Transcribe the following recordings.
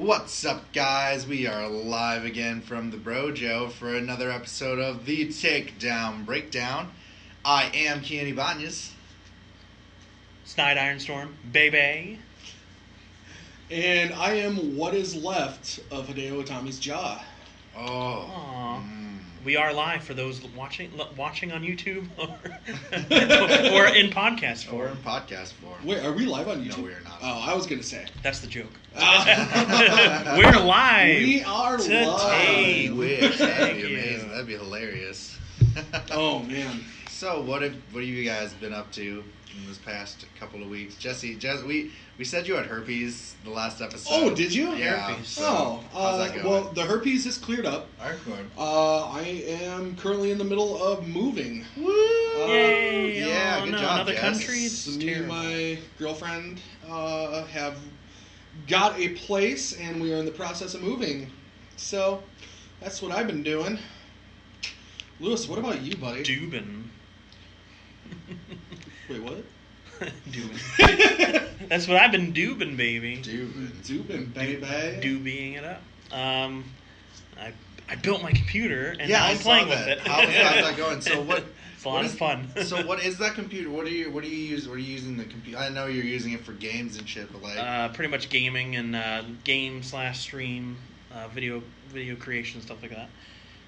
What's up, guys? We are live again from the Brojo for another episode of the Takedown Breakdown. I am Kien Ibanez. Snide Ironstorm, baby. And I am what is left of Hideo Itami's jaw. Oh. We are live for those watching on YouTube or in podcast form. Or in podcast form. Wait, are we live on YouTube? No, we are not. Oh, I was going to say. That's the joke. We're live. We are today. I live. wish. That'd be you. amazing. That'd be hilarious. Oh, man. So, what have you guys been up to in this past couple of weeks? Jesse, we said you had herpes the last episode. Oh, did you? Yeah. Herpes. So, how's that going? Well, the herpes is cleared up. Hardcore. I am currently in the middle of moving. Woo! Yay! Yeah, oh, good no, job, another Jess. country. It's Me and terrible. my girlfriend have got a place, and we are in the process of moving. So, that's what I've been doing. Lewis, what about you, buddy? Dubin. Wait, what? Dubin. That's what I've been dubin, baby. Dubin, baby. Doobieing it up. I built my computer and Yeah, now I I'm saw playing that. with it. How's that going? So what? It's a lot of fun. So what is that computer? What do you use? What are you using the computer? I know you're using it for games and shit, but like Pretty much gaming and game/stream, video creation, stuff like that.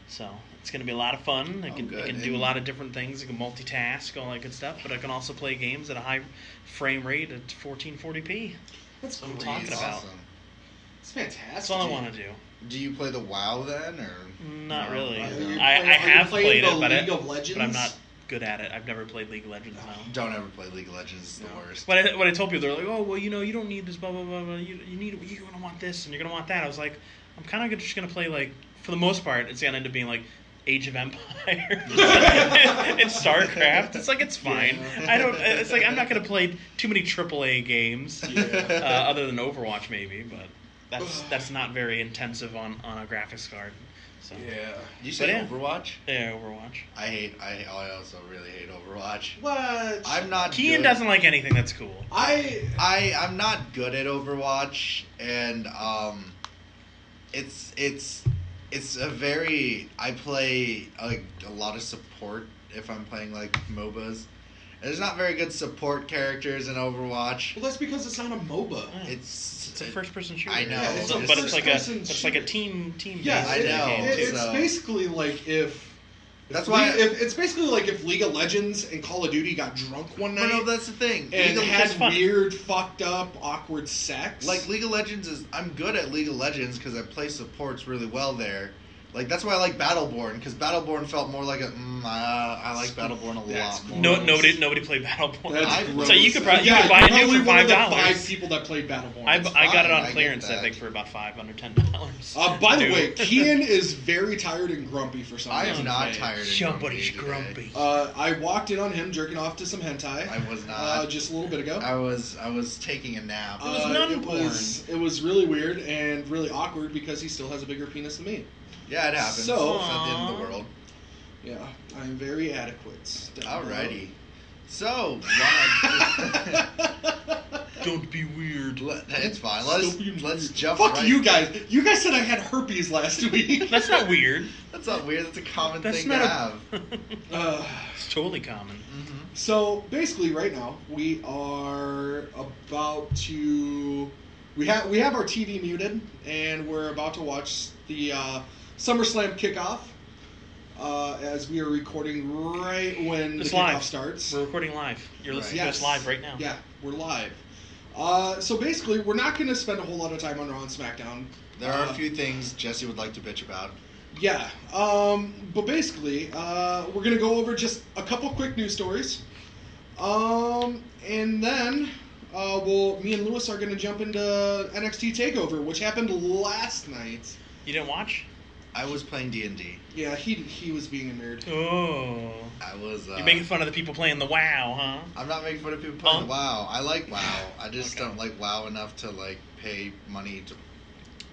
So it's going to be a lot of fun. It can do a lot of different things. It can multitask, all that good stuff. But I can also play games at a high frame rate at 1440p. That's what I'm great. talking about. awesome. It's fantastic. That's all I want to do. Do you play the WoW then, or Not no? really. Are you I have played it, League of Legends? but I'm not good at it. I've never played League of Legends now. Don't ever play League of Legends. It's the worst. But when I told people, they're like, "Oh, well, you don't need this, blah blah blah. Blah. You're gonna want this, and you're gonna want that." I was like, I'm kind of just gonna play like, for the most part, it's gonna end up being like Age of Empires. It's StarCraft. It's like it's fine. Yeah. It's like I'm not gonna play too many AAA games, other than Overwatch maybe, but that's not very intensive on a graphics card. So Yeah. You say But yeah. Overwatch? yeah, Overwatch. I also really hate Overwatch. What? I'm not. Kien good. doesn't like anything that's cool. I'm not good at Overwatch, and it's a very. I play a lot of support if I'm playing like MOBAs. There's not very good support characters in Overwatch. Well, that's because it's not a MOBA. Yeah. It's a first-person shooter. I know, Yeah, it's a but it's like first-person a team. Yeah, I know. It's So- basically like if. That's why it's basically like if League of Legends and Call of Duty got drunk one But night no, that's the thing. and League of had fun. weird, fucked up, awkward sex. Like League of Legends I'm good at League of Legends because I play supports really well there. Like that's why I like Battleborn, because Battleborn felt more like I like Battleborn a That's lot more. Nobody played Battleborn. That's gross. So you could buy you're it probably new for one of the $5. 5 people that played Battleborn. I It's got it fine, on I get clearance, I that. think, for about $5 under $10. By the Dude. way, Kien is very tired and grumpy for some I reason. am not today. tired. and Somebody's grumpy today. grumpy. I walked in on him jerking off to some hentai. I was not. Just a little bit ago. I was taking a nap. It was nun porn. It was really weird and really awkward because he still has a bigger penis than me. Yeah, it happens. So- It's not the end of the world. Yeah, I'm very adequate. Alrighty. So, Don't be weird. it's fine. Don't be Let's weird. jump. Fuck right. you guys. You guys said I had herpes last week. That's not weird. That's not weird. That's a common That's thing not to have. It's totally common. So basically, right now we are about to. We have our TV muted, and we're about to watch the SummerSlam kickoff. As we are recording right when It's the kickoff live. starts. We're recording live. You're listening Yes. to us live right now. Yeah, we're live. So basically, we're not going to spend a whole lot of time on Raw and SmackDown. There are a few things Jesse would like to bitch about. Yeah, but basically, we're going to go over just a couple quick news stories. And then, me and Lewis are going to jump into NXT TakeOver, which happened last night. You didn't watch? I was playing D&D. Yeah, he was being a nerd. Oh. I was. You're making fun of the people playing the WoW, huh? I'm not making fun of people playing WoW. I like WoW. I just don't like WoW enough to like pay money to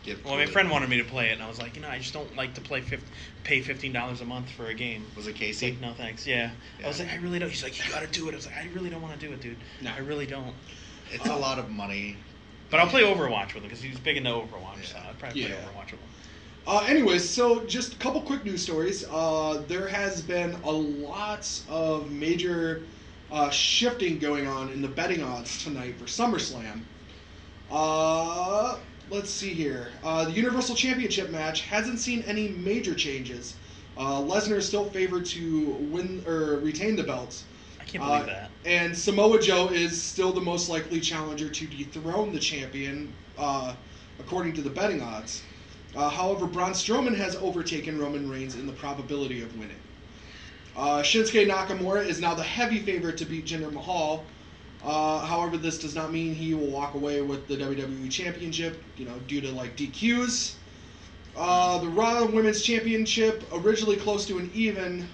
get. Well, my friend wanted me to play it, and I was like, I just don't like to pay $15 a month for a game. Was it He's Casey? like, no thanks. Yeah. I was like, I really don't. He's like, you gotta do it. I was like, I really don't want to do it, dude. No. I really don't. It's a lot of money. But I'll play Overwatch with him because he's big into Overwatch, so I'd probably play Overwatch with him. Anyways, so just a couple quick news stories. There has been a lot of major shifting going on in the betting odds tonight for SummerSlam. Let's see here. The Universal Championship match hasn't seen any major changes. Lesnar is still favored to win or retain the belts. I can't believe that. And Samoa Joe is still the most likely challenger to dethrone the champion, according to the betting odds. However, Braun Strowman has overtaken Roman Reigns in the probability of winning. Shinsuke Nakamura is now the heavy favorite to beat Jinder Mahal. However, this does not mean he will walk away with the WWE Championship, due to DQs. The Raw Women's Championship, originally close to an even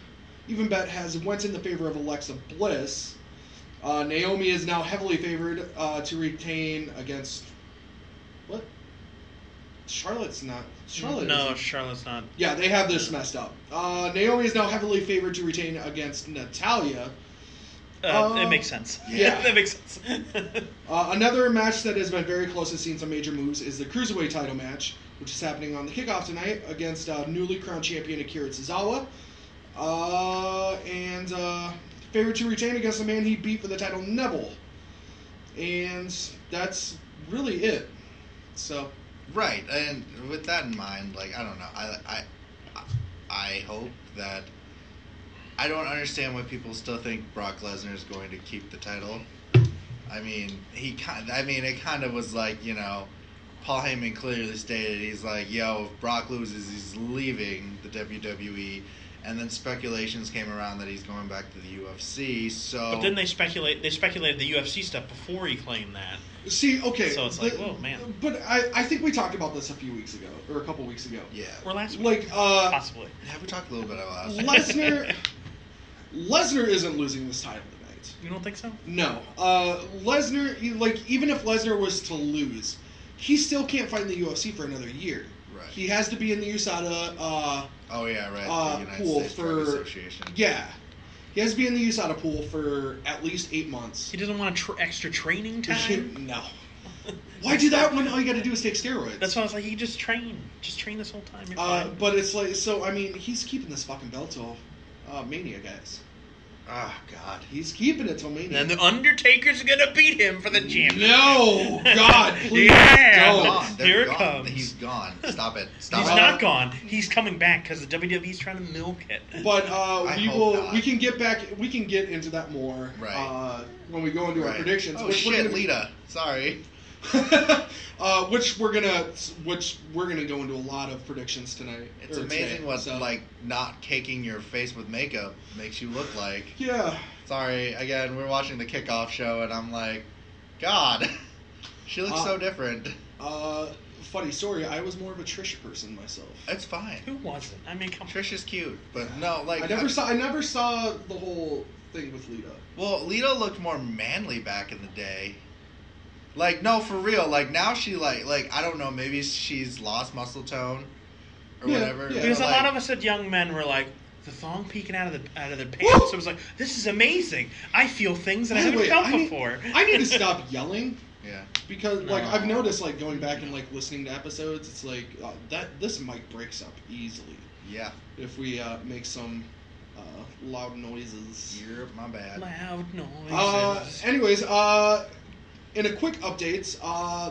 bet, has went in the favor of Alexa Bliss. Naomi is now heavily favored to retain against what? Charlotte's not. Charlotte's not. Yeah, they have this messed up. Naomi is now heavily favored to retain against Natalya. It makes sense. Yeah. That makes sense. Another match that has been very close and seen some major moves is the Cruiserweight title match, which is happening on the kickoff tonight against newly crowned champion Akira Tozawa. And favored to retain against the man he beat for the title, Neville. And that's really it. So... Right, and with that in mind, I don't know. I hope that... I don't understand why people still think Brock Lesnar is going to keep the title. I mean, it kind of was Paul Heyman clearly stated, he's like, yo, if Brock loses, he's leaving the WWE. And then speculations came around that he's going back to the UFC, so... But then they speculated the UFC stuff before he claimed that. See, okay. So it's whoa, man. But I think we talked about this a few weeks ago, or a couple weeks ago. Yeah. Or last week. Possibly. Yeah, we talked a little bit about last week. Lesnar isn't losing this title tonight. You don't think so? No. Lesnar, even if Lesnar was to lose, he still can't fight in the UFC for another year. Right. He has to be in the USADA the United pool States Drug Association. Yeah. He has to be in the USADA pool for at least 8 months. He doesn't want extra training time? No. Why do that when all you got to do is take steroids? That's why I was like, you just train. Just train this whole time. But it's he's keeping this fucking belt till Mania, guys. Oh, God. He's keeping it till Mania. And the Undertaker's gonna beat him for the championship. No! God, please don't. Here it comes. He's gone. Stop it. He's not gone. He's coming back because the WWE's trying to milk it. But we can get into that more when we go into our predictions. Oh, shit, Lita. Sorry. Which we're gonna go into a lot of predictions tonight. It's amazing what not caking your face with makeup makes you look like. Yeah. Sorry, again, we're watching the kickoff show and I'm like, God, she looks so different. Funny story, I was more of a Trish person myself. It's fine. Who wasn't? I mean, come on. Trish is cute, but no, I never saw the whole thing with Lita. Well, Lita looked more manly back in the day. No, for real. Now she, I don't know, maybe she's lost muscle tone or whatever. Yeah. Because a lot of us as young men were like, the thong peeking out of their pants. It was like, this is amazing. I feel things that I haven't felt before. I need to stop yelling. Yeah. Because, I've noticed, going back and, listening to episodes, it's this mic breaks up easily. Yeah. If we make some loud noises. You're my bad. Loud noises. Anyways, in a quick update,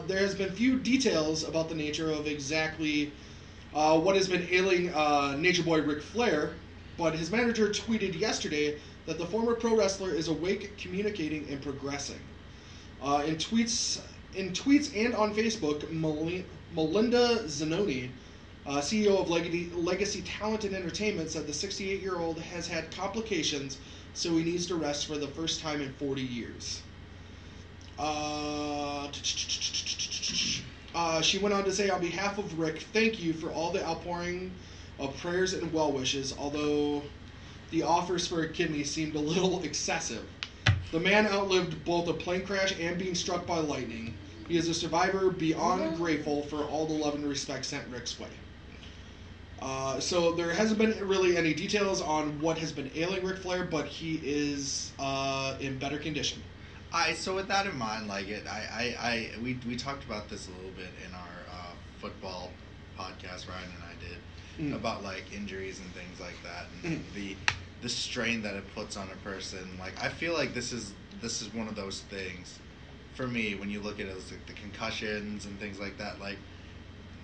there has been few details about the nature of exactly what has been ailing Nature Boy Ric Flair, but his manager tweeted yesterday that the former pro wrestler is awake, communicating, and progressing. In tweets and on Facebook, Melinda Zanoni, CEO of Legacy Talent and Entertainment, said the 68-year-old has had complications, so he needs to rest for the first time in 40 years. She went on to say, on behalf of Rick, thank you for all the outpouring of prayers and well wishes, although the offers for a kidney seemed a little excessive. The man outlived both a plane crash and being struck by lightning. He is a survivor, beyond grateful for all the love and respect sent Rick's way. So there hasn't been really any details on what has been ailing Ric Flair, but he is in better condition. So with that in mind, like we talked about this a little bit in our football podcast, Ryan and I did, about like injuries and things like that, and the strain that it puts on a person. Like I feel like this is one of those things for me when you look at it as like the concussions and things like that. Like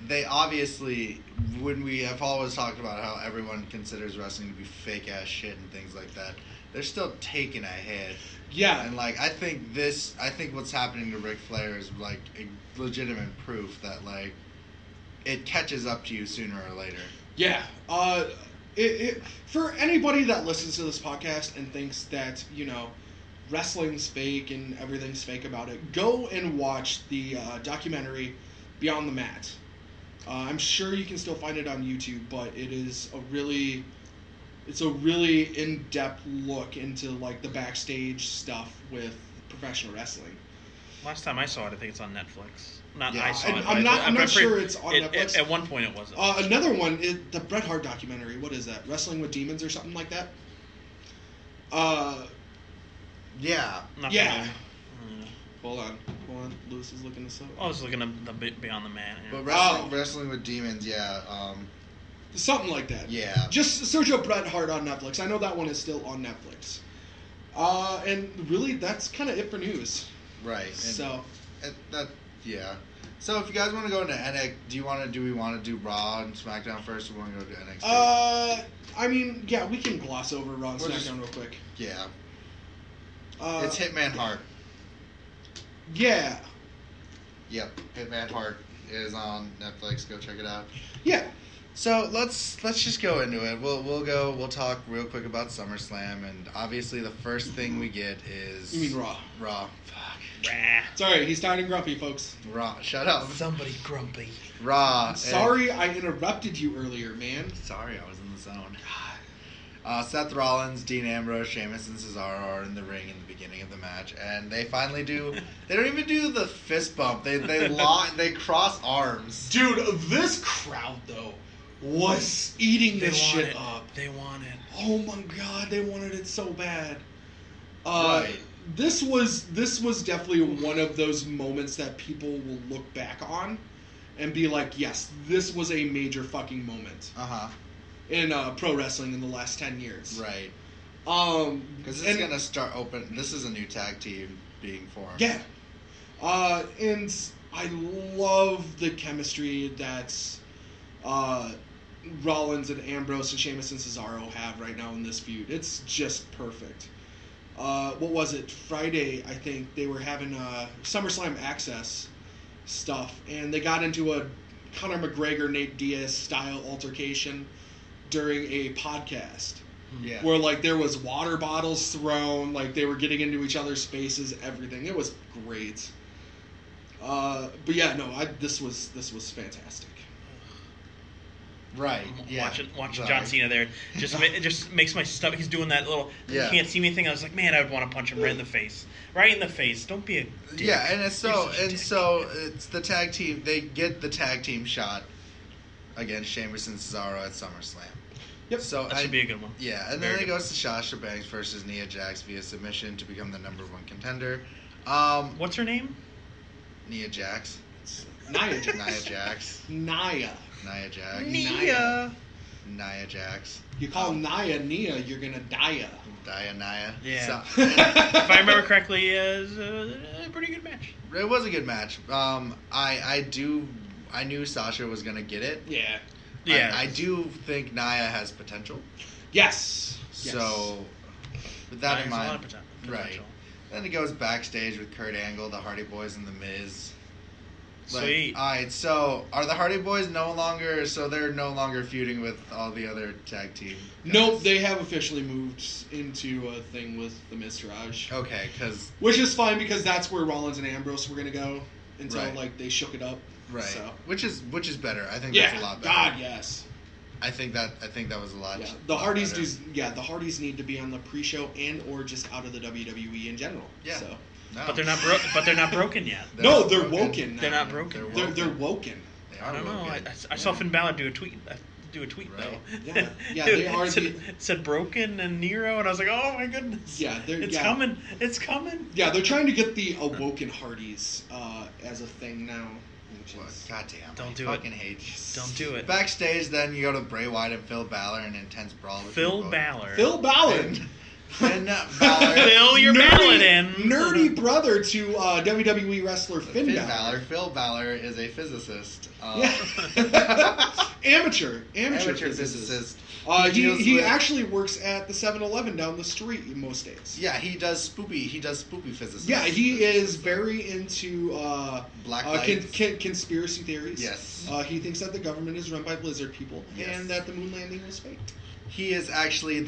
they obviously, when we have always talked about how everyone considers wrestling to be fake ass shit and things like that, they're still taking a hit. Yeah. And like I think what's happening to Ric Flair is like a legitimate proof that like it catches up to you sooner or later. Yeah. For anybody that listens to this podcast and thinks that, wrestling's fake and everything's fake about it, go and watch the documentary Beyond the Mat. I'm sure you can still find it on YouTube, but it is a really in-depth look into like the backstage stuff with professional wrestling. Last time I saw it, I think it's on Netflix. I saw it. I'm not sure it's on Netflix. At one point, it was. Another one, the Bret Hart documentary. What is that? Wrestling with Demons or something like that. Yeah. Yeah. Hold on. Lewis is looking this up. I was looking at the Beyond the Mat. Yeah. But wrestling with Demons, yeah. Something like that. Yeah. Just search up Bret Hart on Netflix. I know that one is still on Netflix. And really, that's kind of it for news. Right. So. Yeah. So if you guys want to go into NXT, do we want to do Raw and SmackDown first, or want to go to NXT? I mean, yeah, we can gloss over Raw and SmackDown real quick. Yeah. It's Hitman Hart. Yeah. Yep. Hitman Hart is on Netflix. Go check it out. Yeah. So let's just go into it. We'll talk real quick about SummerSlam, and obviously the first thing we get is. You mean Raw? Raw. Fuck. Sorry, he's tired and grumpy, folks. Raw. Shut up. Somebody grumpy. Raw. Sorry, I interrupted you earlier, man. Sorry, I was in the zone. Seth Rollins, Dean Ambrose, Sheamus, and Cesaro are in the ring in the beginning of the match, and they finally do. They don't even do the fist bump. They cross arms. Dude, this crowd though was eating this shit up. They want it. Oh my god, they wanted it so bad. Right. This was definitely one of those moments that people will look back on and be like, yes, this was a major fucking moment. In pro wrestling in the last 10 years. Right. Because it's gonna start open. This is a new tag team being formed. Yeah. And I love the chemistry that's Rollins and Ambrose and Sheamus and Cesaro have right now in this feud. It's just perfect. What was it? Friday, I think they were having SummerSlam Access stuff, and they got into a Conor McGregor, Nate Diaz style altercation during a podcast. Yeah. Where like there was water bottles thrown, like they were getting into each other's spaces, everything. It was great. But yeah, no, this was fantastic. Right. Yeah. Watching John Cena there just makes my stomach. He's doing that little you can't see me thing. I was like, man, I would want to punch him right in the face. Right in the face. Don't be a dick. Yeah, and so it's the tag team. They get the tag team shot against Sheamus and Cesaro at SummerSlam. Yep. So that should be a good one. Yeah, and then it goes to Sasha Banks versus Nia Jax via submission to become the #1 contender. What's her name? Nia Jax. Nia Jax. Nia Jax. Nia Jax. Nia Jax. You call Nia, you're gonna die. Nia. Yeah. So, if I remember correctly, it was a pretty good match. It was a good match. I knew Sasha was gonna get it. Yeah. Yeah. I do think Nia has potential. Yes. So, with that in mind, a lot of potential. Right. Then it goes backstage with Kurt Angle, the Hardy Boys, and The Miz. Sweet. All right, so are the Hardy Boys no longer feuding with all the other tag team guys? Nope, they have officially moved into a thing with the Miztourage. Okay, because... Which is fine, because that's where Rollins and Ambrose were going to go until, right. They shook it up. Right. So. Which is better. I think that's a lot better. God, yes. I think that was a lot. Yeah, the Hardys the Hardys need to be on the pre-show and or just out of the WWE in general. Yeah. So. No. But they're not broken yet. No, they're woken now. They're not broken. They're woken. They are I don't know. woken. I saw Finn Balor do a tweet. do a tweet Right. though. Yeah, they are. It said Broken and Nero, and I was like, oh my goodness. Yeah, it's coming. It's coming. Yeah, they're trying to get the Awoken Hardys as a thing now. Goddamn. Don't do fucking it. hate you. Don't do it. Backstage, then you go to Bray Wyatt and Phil Balor in an intense brawl. Phil Balor. Phil Balor. Finn Balor. Phil, you're battling in. Nerdy brother to WWE wrestler Finn Balor. Phil Balor is a physicist. Amateur physicist. He actually works at the 7-Eleven down the street most days. Yeah, he does spoopy physicists. Yeah, he is very into black lights. Conspiracy theories. Yes. He thinks that the government is run by lizard people and that the moon landing was faked. He is actually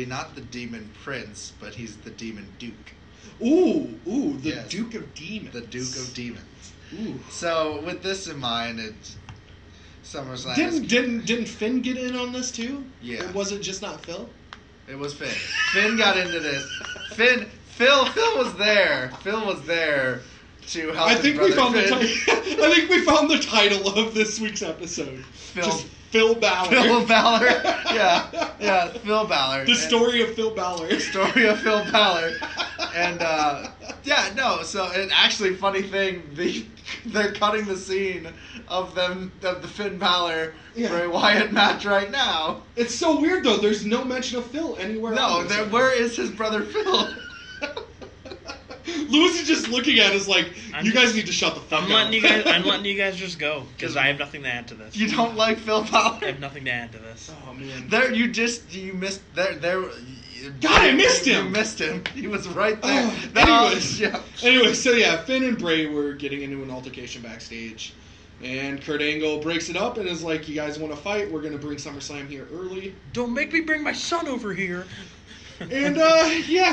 not the Demon Prince, but he's the Demon Duke. Ooh, the Duke of Demons. The Duke of Demons. Ooh. So with this in mind, it's SummerSlam. Didn't Finn get in on this too? Yeah. Or was it just not Phil? It was Finn. Finn got into this. Phil was there. Phil was there to help. I think we found Finn. I think we found the title of this week's episode. Just Phil Balor. Phil Balor. Yeah. Phil Balor. The story of Phil Balor. The story of Phil Balor. And so an actually funny thing, they're cutting the scene of the Finn Balor Bray Wyatt match right now. It's so weird though. There's no mention of Phil anywhere. No, where is his brother Phil? Lewis is just looking at us like, you guys need to shut the fuck up. I'm letting you guys just go because I have nothing to add to this. You don't like Phil Balor? I have nothing to add to this. Oh man. You missed there. God, I missed him. You missed him. He was right there. Anyway, so Finn and Bray were getting into an altercation backstage. And Kurt Angle breaks it up and is like, you guys want to fight? We're going to bring SummerSlam here early. Don't make me bring my son over here. And,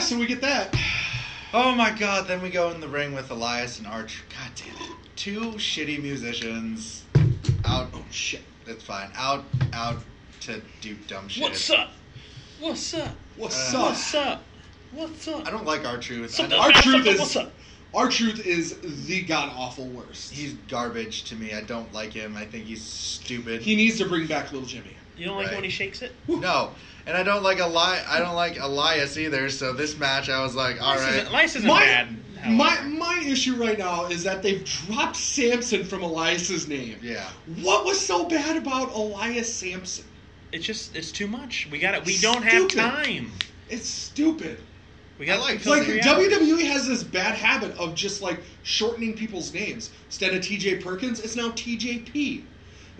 so we get that. Oh my god, then we go in the ring with Elias and Archer. God damn it. Two shitty musicians out. Oh, shit. That's fine. Out to do dumb shit. What's up? What's up? What's up? What's up? What's up? I don't like R-Truth. R-Truth is the god-awful worst. He's garbage to me. I don't like him. I think he's stupid. He needs to bring back Little Jimmy. You don't like it when he shakes it? No. And I don't like Elias either, so this match I was like, alright. Elias isn't bad. My issue right now is that they've dropped Samson from Elias's name. Yeah. What was so bad about Elias Samson? It's too much. We don't have time. It's stupid. We got WWE has this bad habit of just like shortening people's names. Instead of TJ Perkins, it's now TJP.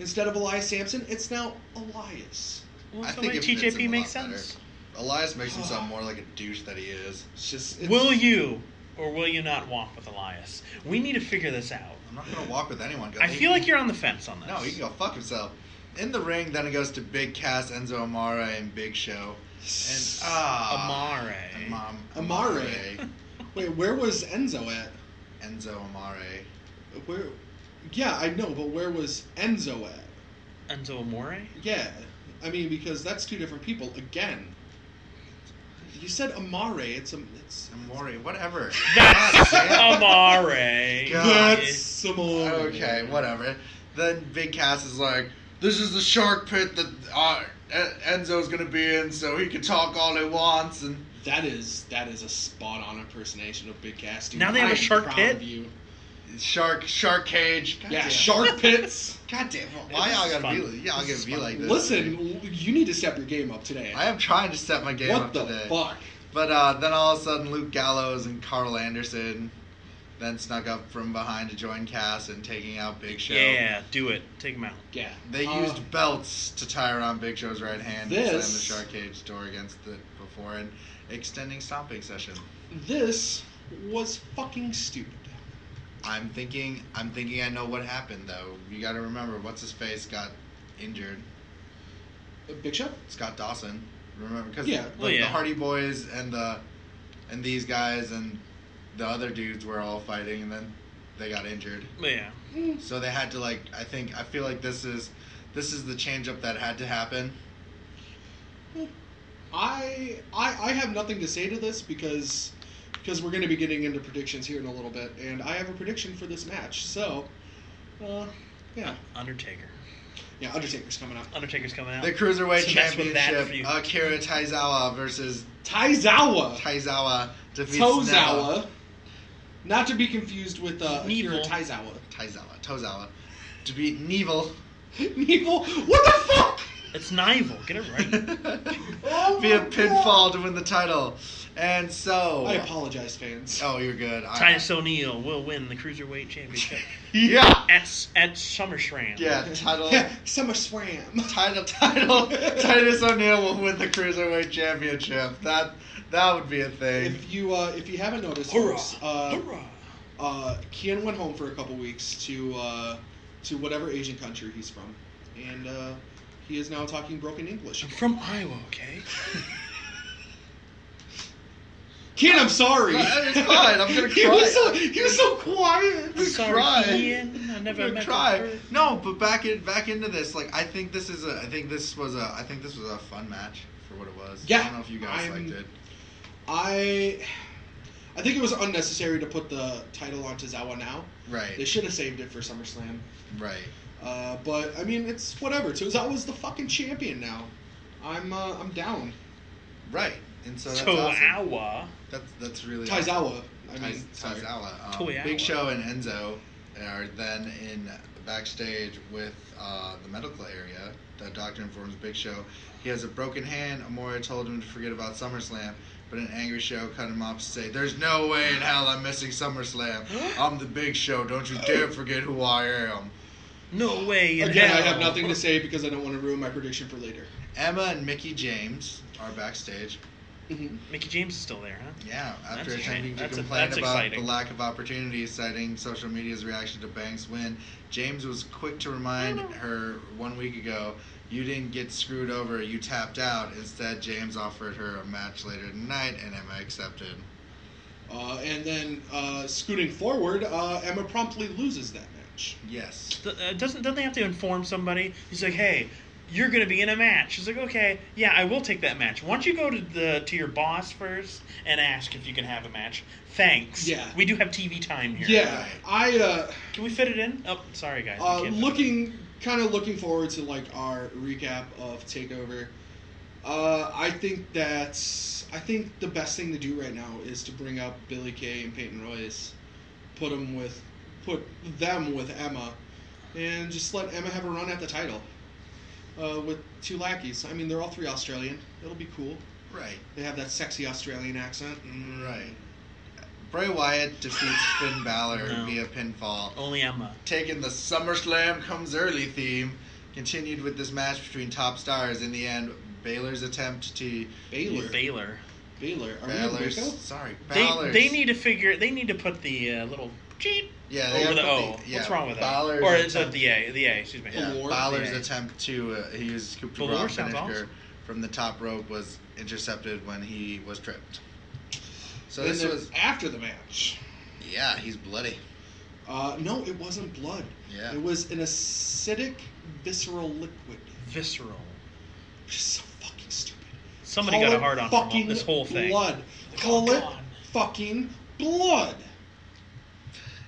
Instead of Elias Samson, it's now Elias. Well, I think TJP makes sense. Better. Elias makes him sound more like a douche that he is. Will you or will you not walk with Elias? We need to figure this out. I'm not going to walk with anyone. I feel like you're on the fence on this. No, he can go fuck himself. In the ring, then it goes to Big Cass, Enzo Amore, and Big Show. And Amare. Wait, where was Enzo at? Enzo Amore. Where? Yeah, I know, but where was Enzo at? Enzo Amore? Yeah, I mean because that's two different people. Again, you said Amare. It's Amore. Whatever. That's Amare. That's Amore. Okay, whatever. Then Big Cass is like, "This is the shark pit that Enzo's gonna be in, so he can talk all he wants." And that is a spot on impersonation of Big Cass. Dude. Now they have a shark pit. Shark cage. God damn. Shark pits. God damn! Why y'all gotta be like this? Listen, you need to step your game up today. I am trying to step my game up today. What the fuck? But then all of a sudden, Luke Gallows and Carl Anderson then snuck up from behind to join Cass and taking out Big Show. Yeah, do it. Take him out. Yeah. They used belts to tie around Big Show's right hand and slam the shark cage door against it before an extending stomping session. This was fucking stupid. I'm thinking I know what happened though. You got to remember, what's his face got injured. Big Show? Scott Dawson. Remember, because the Hardy Boys and these guys and the other dudes were all fighting, and then they got injured. Yeah. So they had to I feel like this is the change up that had to happen. I have nothing to say to this because we're going to be getting into predictions here in a little bit, and I have a prediction for this match. So, yeah. Undertaker. Yeah, Undertaker's coming out. The Cruiserweight Championship, Akira Taizawa versus... Taizawa defeats Tozawa. Neville. Not to be confused with Akira Taizawa. Tozawa. To beat Neville. Neville? What the fuck? It's Nivel. Get it right. Via pinfall to win the title. And so... I apologize, fans. Oh, you're good. Titus O'Neil will win the Cruiserweight Championship. Yeah! At SummerSlam. Yeah, title... SummerSlam. Title. Titus O'Neil will win the Cruiserweight Championship. That would be a thing. If you haven't noticed, folks, Kien went home for a couple weeks to whatever Asian country he's from, and he is now talking broken English. I'm from Iowa, okay? Kien, I'm sorry. It's fine. I'm gonna cry. He was so quiet. I'm sorry, cry. Kien. I never met cry. No, but back into this. Like, I think this was a fun match for what it was. Yeah, I don't know if you guys liked it. I think it was unnecessary to put the title on Tozawa now. Right. They should have saved it for SummerSlam. Right. But I mean, it's whatever. Tozawa's the fucking champion now. I'm down. Right. And so that's Tozawa. awesome. That's really Taizawa. Taizawa. Big Show and Enzo are then in backstage with the medical area. The doctor informs Big Show he has a broken hand. Amore told him to forget about SummerSlam, but an angry Show cut him off to say, "There's no way in hell I'm missing SummerSlam. I'm the Big Show. Don't you dare forget who I am." No way in Again, hell. I have nothing to say because I don't want to ruin my prediction for later. Emma and Mickie James are backstage. Mm-hmm. Mickie James is still there, huh? Yeah, after That's attempting to that's complain about exciting. the lack of opportunities, citing social media's reaction to Banks' win, James was quick to remind her 1 week ago, "You didn't get screwed over, you tapped out." Instead, James offered her a match later tonight, and Emma accepted. And then, scooting forward, Emma promptly loses that match. Yes. Don't they have to inform somebody? He's like, "Hey, you're going to be in a match." She's like, "Okay, yeah, I will take that match. Why don't you go to your boss first and ask if you can have a match? Thanks. Yeah. We do have TV time here." Yeah, Can we fit it in? Oh, sorry, guys. looking forward to like our recap of Takeover. I think the best thing to do right now is to bring up Billie Kay and Peyton Royce, put them with Emma, and just let Emma have a run at the title. With two lackeys. I mean, they're all three Australian. It'll be cool. Right. They have that sexy Australian accent. Right. Bray Wyatt defeats Finn Balor via pinfall. Only Emma. Taking the SummerSlam Comes Early theme, continued with this match between top stars. In the end, Baylor's attempt to... Baylor. Are we in Balor's... Waco? Sorry, Balor's... They need to put the little cheat over the O. What's wrong with that? Balor's or is it the A? The A, excuse me. Yeah, Balor's attempt to use Coup de Grace finisher awesome. from the top rope was intercepted when he was tripped. So And this then was... after the match. Yeah, he's bloody. No, it wasn't blood. Yeah. It was an acidic, visceral liquid. Visceral. Which is so fucking stupid. Somebody Call got a it hard on fucking from this whole thing. Blood. Call it fucking blood.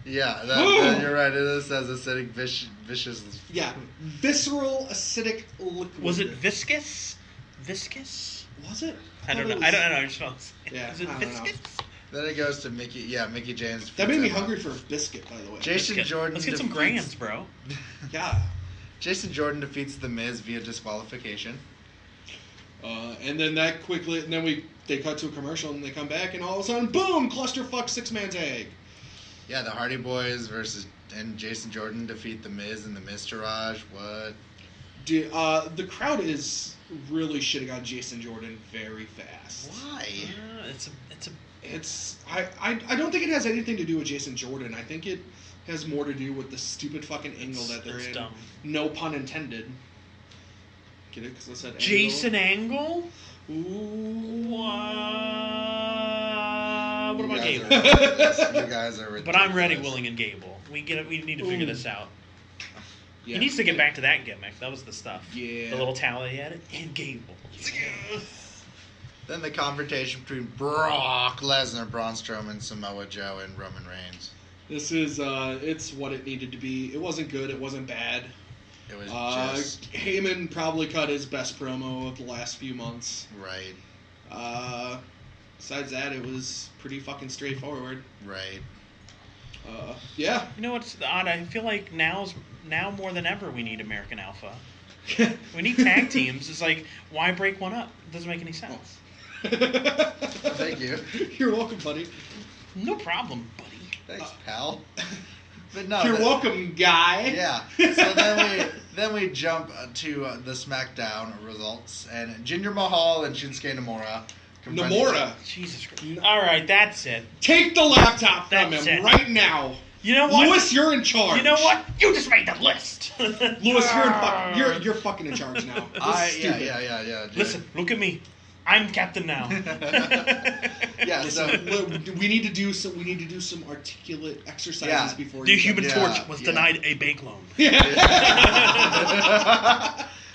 Yeah, that, you're right. It says acidic, vicious. Yeah, visceral, acidic liquid. Was it viscous? Viscous? Was it? I don't know. I don't know. I just felt. Yeah, Is it I don't viscous? Then it goes to Mickie. Yeah, Mickie James. That made me hungry for a biscuit, by the way. Jason Jordan. Let's get some grands, bro. Yeah. Jason Jordan defeats The Miz via disqualification. And then they cut to a commercial and they come back and all of a sudden, boom, clusterfuck 6-man tag. Yeah, the Hardy Boys and Jason Jordan defeat The Miz and the Miztourage. What? Dude, the crowd is really shitting on Jason Jordan very fast. Why? I don't think it has anything to do with Jason Jordan. I think it has more to do with the stupid fucking angle that they're in. Dumb. No pun intended. Get it? Because I said Jason Angle? Ooh. What about Gable? You guys are ridiculous. But I'm ready, willing, and Gable. We need to figure this out. Yeah. He needs to get back to that gimmick. That was the stuff. Yeah. The little towel he had. And Gable. Then the confrontation between Brock Lesnar, Braun Strowman, Samoa Joe, and Roman Reigns. This is, it's what it needed to be. It wasn't good. It wasn't bad. It was just... Heyman probably cut his best promo of the last few months. Right. Besides that, it was pretty fucking straightforward. Right. Yeah. You know what's odd? I feel like now more than ever we need American Alpha. We need tag teams. It's like, why break one up? It doesn't make any sense. Thank you. You're welcome, buddy. No problem, buddy. Thanks, pal. But no, You're welcome, guy. Yeah. So then we jump to the SmackDown results, and Jinder Mahal and Shinsuke Nakamura. Jesus Christ. All right, that's it. Take the laptop from That's him it. right now. You know what? Luis, you're in charge. You know what? You just made the list. Luis, you're fucking in charge now. Yeah. Listen, look at me. I'm captain now. Yeah. Listen, we need to do some articulate exercises before. The Human Torch was denied a bank loan.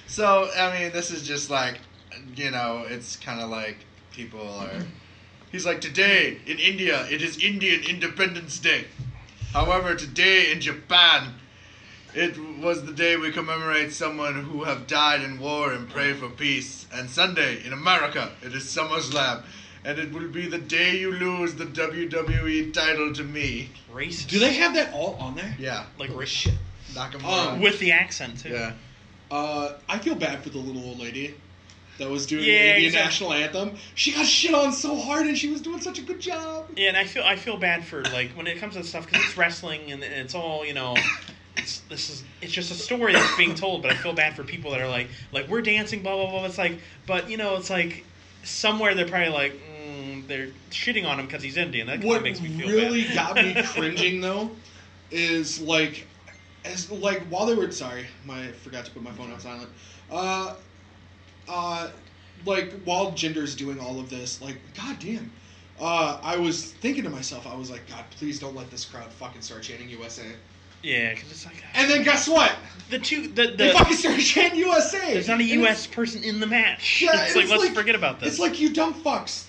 So I mean, this is just like, it's kind of like people are. He's like, today in India it is Indian Independence Day. However, today in Japan, it was the day we commemorate someone who have died in war and pray for peace. And Sunday in America, it is SummerSlam. And it will be the day you lose the WWE title to me. Racist. Do they have that all on there? Yeah. Like shit. Nakamura. With the accent, too. Yeah. I feel bad for the little old lady that was doing the Indian national anthem. She got shit on so hard, and she was doing such a good job. Yeah, and I feel bad for, like, when it comes to stuff, because it's wrestling, and it's all, it's just a story that's being told, but I feel bad for people that are like we're dancing, blah, blah, blah. It's like, but, it's like, somewhere they're probably like, they're shitting on him because he's Indian. That kind of makes me feel really bad. got me cringing, though, is, while they were... Sorry, I forgot to put my phone on silent. While Jinder's doing all of this, goddamn, I was thinking to myself, I was like, God, please don't let this crowd fucking start chanting USA. Yeah, because it's like... And then guess what? They fucking started chanting USA! There's not a U.S. person in the match. Yeah, it's like, let's forget about this. It's like, you dumb fucks.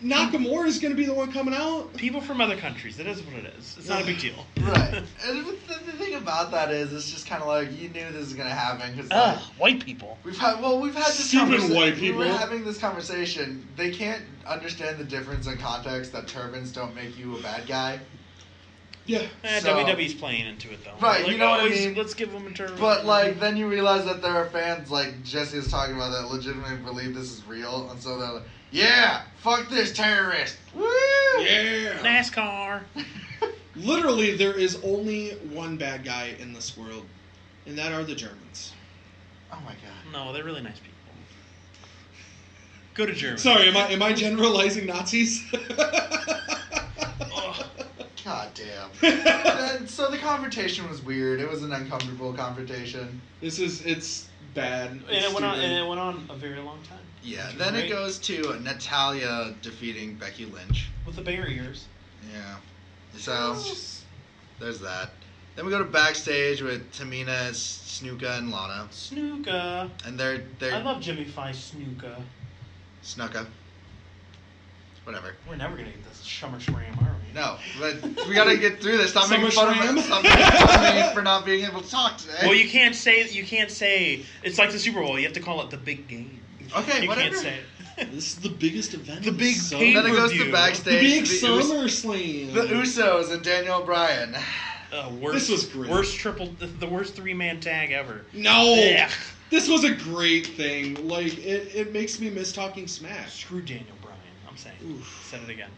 Nakamura is going to be the one coming out. People from other countries. That is what it is. It's not a big deal. Right. And the thing about that is, it's just kind of like, you knew this was going to happen. Cause white people. We've had this Stupid white people. We were having this conversation. They can't understand the difference in context that turbans don't make you a bad guy. Yeah. WWE's playing into it, though. Right, you know what I mean? Let's give them a turban. But, then you realize that there are fans, like Jessie is talking about, that legitimately believe this is real. And so they're like, yeah, fuck this terrorist. Woo! Yeah. NASCAR. Literally, there is only one bad guy in this world, and that are the Germans. Oh, my God. No, they're really nice people. Go to Germany. Sorry, am I generalizing Nazis? God damn. So the confrontation was weird. It was an uncomfortable confrontation. It's bad. And it went on a very long time. Yeah, then it goes to Natalya defeating Becky Lynch. With the barriers. Yeah. So, there's that. Then we go to backstage with Tamina, Snuka, and Lana. Snuka. And they're I love Jimmy Fice Snuka. Snuka. Whatever. We're never gonna get this Shummer Shram, are we? No, but we gotta get through this. Stop making fun of me. Stop making fun of me for not being able to talk today. Well, you can't say. It's like the Super Bowl. You have to call it the big game. Okay, whatever. You can't say it. This is the biggest event. The big pay-per-view. Then it goes to backstage. The big SummerSlam. The Usos and Daniel Bryan. This was great. The worst 3-man tag ever. No. Yeah. This was a great thing. It makes me miss talking Smash. Screw Daniel Bryan. I'm saying. Oof. Said it again.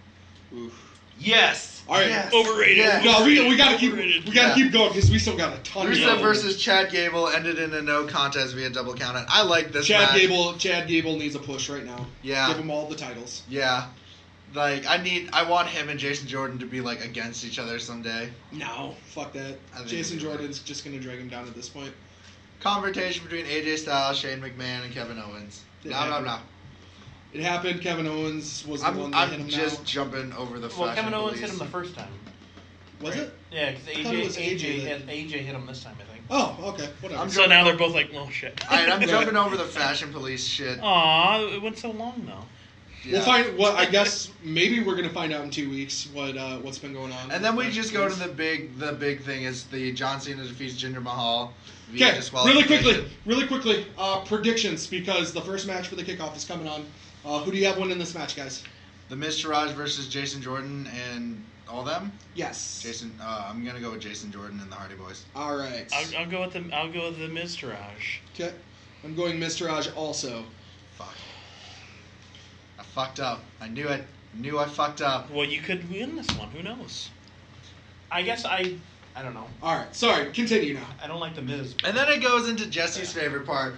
Oof. Yes. All right. Yes. Overrated. Yes. No, we gotta keep going because we still got a ton. Rusev versus Chad Gable ended in a no contest via double countout. I like this match. Chad Gable needs a push right now. Yeah. Give him all the titles. Yeah. I want him and Jason Jordan to be against each other someday. No, fuck that. Jason Jordan's just gonna drag him down at this point. Confrontation between AJ Styles, Shane McMahon, and Kevin Owens. Blah blah blah. It happened. Kevin Owens was the one that hit him. I'm just jumping over the. Well, Kevin Owens hit him the first time. Was it? Yeah, because AJ hit him this time, I think. Oh, okay, whatever. So now they're both like, oh shit. Alright, I'm jumping over the Fashion Police shit. Aw, it went so long though. We'll find. Well, I guess maybe we're gonna find out in 2 weeks what's been going on. And then we just go to the big thing is the John Cena defeats Jinder Mahal. Okay, really quickly. Predictions, because the first match for the kickoff is coming on. Who do you have winning this match, guys? The Miz Taraj versus Jason Jordan and all them. Yes. Jason. I'm gonna go with Jason Jordan and the Hardy Boys. All right. I'll go with the Miz Taraj. Okay. I'm going Miz Taraj also. Fuck. I fucked up. I knew it. I fucked up. Well, you could win this one. Who knows? I guess I don't know. All right. Sorry. Continue now. I don't like the Miz. And then it goes into Jesse's favorite part.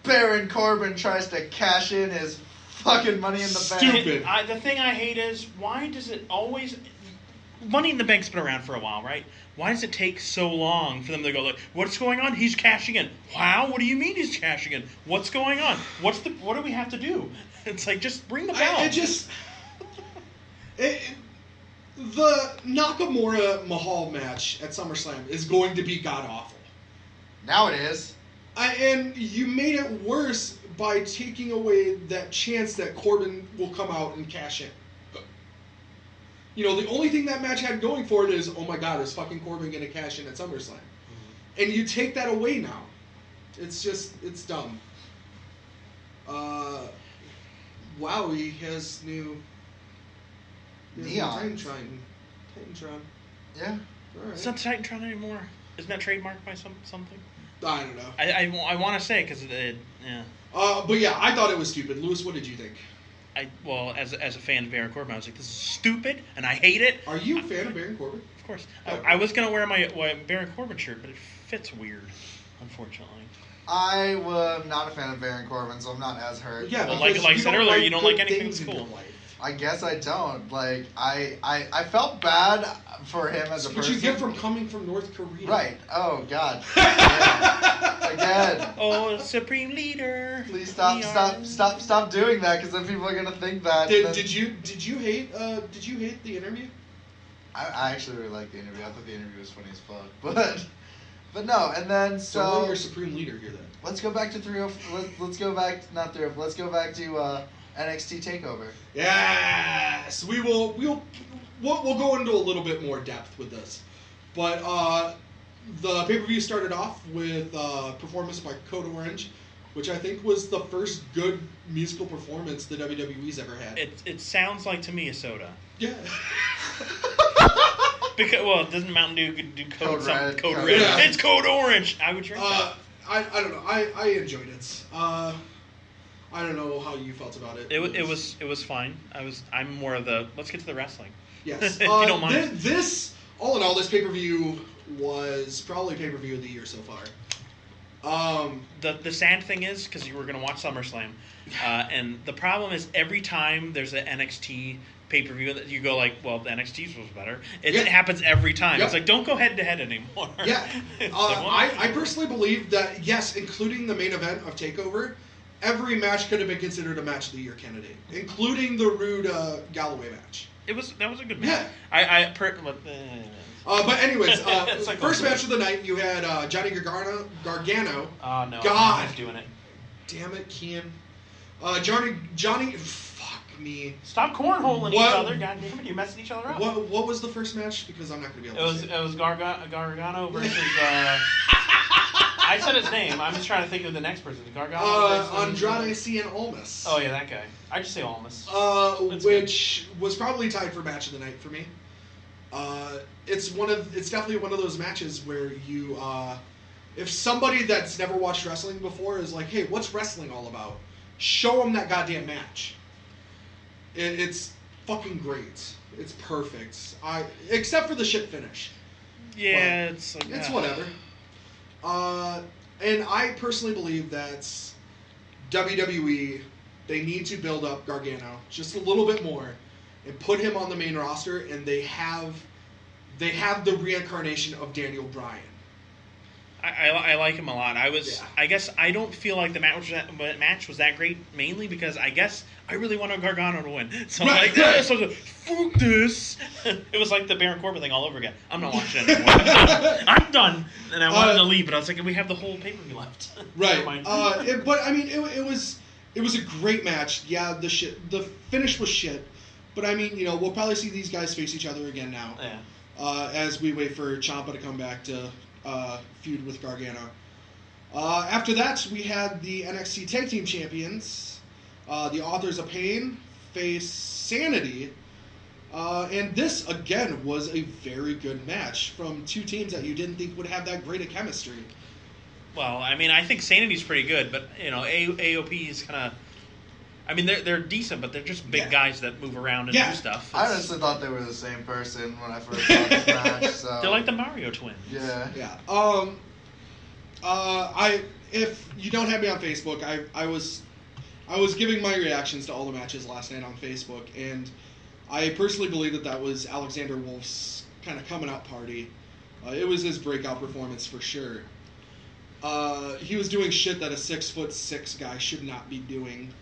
Baron Corbin tries to cash in his fucking Money in the Bank. Stupid. The thing I hate is, why does it always... Money in the Bank's been around for a while, right? Why does it take so long for them to go like, what's going on? He's cashing in. Wow, what do you mean he's cashing in? What's going on? What do we have to do? It's like, just ring the bell. The Nakamura Mahal match at SummerSlam is going to be god awful. Now it is. And you made it worse by taking away that chance that Corbin will come out and cash in. You know, the only thing that match had going for it is, oh my god, is fucking Corbin going to cash in at SummerSlam? Mm-hmm. And you take that away now. It's dumb. Wow, he has new... Neon. Titantron. Yeah. All right. It's not Titantron anymore. Isn't that trademarked by something? I don't know. I want to say, because yeah. But yeah, I thought it was stupid. Lewis, what did you think? As a fan of Baron Corbin, I was like, this is stupid, and I hate it. Are you a fan of Baron Corbin? Of course. I was going to wear my Baron Corbin shirt, but it fits weird, unfortunately. I was not a fan of Baron Corbin, so I'm not as hurt. Yeah, well, like I said earlier, you don't like anything that's cool. I guess I don't. Like, I felt bad for him as a person. What you get from coming from North Korea. Right. Oh, God. Again. Oh, Supreme Leader. Please stop doing that, because then people are going to think that. Did you hate the interview? I actually really liked the interview. I thought the interview was funny as fuck. But no, and then so we're your Supreme Leader here then. Let's go back to let's go back to NXT TakeOver. Yes, we'll go into a little bit more depth with this, but the pay-per-view started off with performance by Code Orange, which I think was the first good musical performance the WWE's ever had. It sounds like to me a soda. Yeah. Because doesn't Mountain Dew do Code Red? Code Red. Yeah. It's Code Orange. I would drink that. I don't know. I enjoyed it. I don't know how you felt about it. It was fine. I'm more of the let's get to the wrestling. Yes. If you don't mind. This all in all, this pay-per-view was probably pay-per-view of the year so far. The sad thing is, because you were going to watch SummerSlam, and the problem is every time there's an NXT pay-per-view that you go like, well, the NXT's was better. It happens every time. Yep. It's like, don't go head-to-head anymore. Yeah. I personally believe that, yes, including the main event of TakeOver, every match could have been considered a match of the year candidate, including the Rude Galloway match. That was a good match. Yeah. But anyways, like first match of the night, you had Johnny Gargano. Oh, no. God. I'm doing it. Damn it, Kien. Johnny, fuck me. Stop cornholing each other. God damn it, you're messing each other up. What was the first match? Because I'm not going to be able to say it. It was Gargano versus... I said his name. I'm just trying to think of the next person. Gargano versus... Andrade Cien Almas. Oh, yeah, that guy. I just say Almas. Which was probably tied for match of the night for me. It's definitely one of those matches where you, if somebody that's never watched wrestling before is like, hey, what's wrestling all about? Show them that goddamn match. It's fucking great. It's perfect. Except for the shit finish. Yeah, but it's like it's whatever. And I personally believe that WWE, they need to build up Gargano just a little bit more and put him on the main roster, and they have the reincarnation of Daniel Bryan. I like him a lot. I guess I don't feel like the match was that great, mainly because I guess I really wanted Gargano to win. So I'm like, fuck this. It was like the Baron Corbin thing all over again. I'm not watching it anymore. I'm done. And I wanted to leave, but I was like, we have the whole pay-per-view left. Right. But I mean, it It was a great match. Yeah, the finish was shit. But, I mean, we'll probably see these guys face each other again now. Yeah. As we wait for Ciampa to come back to feud with Gargano. After that, we had the NXT Tag Team Champions, the Authors of Pain, face Sanity. And this, again, was a very good match from two teams that you didn't think would have that great a chemistry. Well, I mean, I think Sanity's pretty good, but, AOP is kind of... I mean, they're decent, but they're just big guys that move around and do stuff. I honestly thought they were the same person when I first saw this match. So. They're like the Mario twins. Yeah. Yeah. If you don't have me on Facebook, I was giving my reactions to all the matches last night on Facebook, and I personally believe that was Alexander Wolf's kind of coming out party. It was his breakout performance for sure. He was doing shit that a 6'6" guy should not be doing.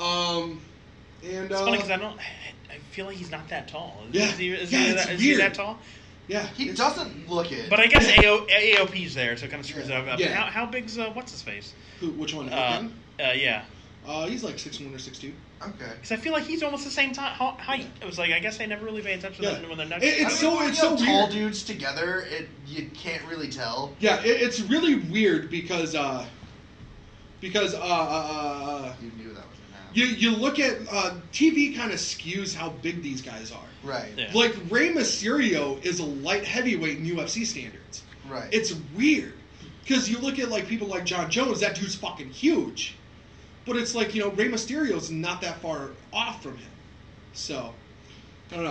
It's funny because I feel like he's not that tall. Is he that tall? Yeah. He doesn't look it. But I guess AOP's there, so it kind of screws it up. Yeah. How big's what's his face? Which one? Yeah. He's like 6'1" or 6'2". Okay. Because I feel like he's almost the same height. It was like I guess I never really pay attention to them when they're next. It's so weird. Tall dudes together, you can't really tell. Yeah, it's really weird because you knew that was gonna happen. You look at TV kind of skews how big these guys are. Right. Yeah. Like Rey Mysterio is a light heavyweight in UFC standards. Right. It's weird because you look at like people like John Jones. That dude's fucking huge. But it's like, Rey Mysterio's not that far off from him. So, I don't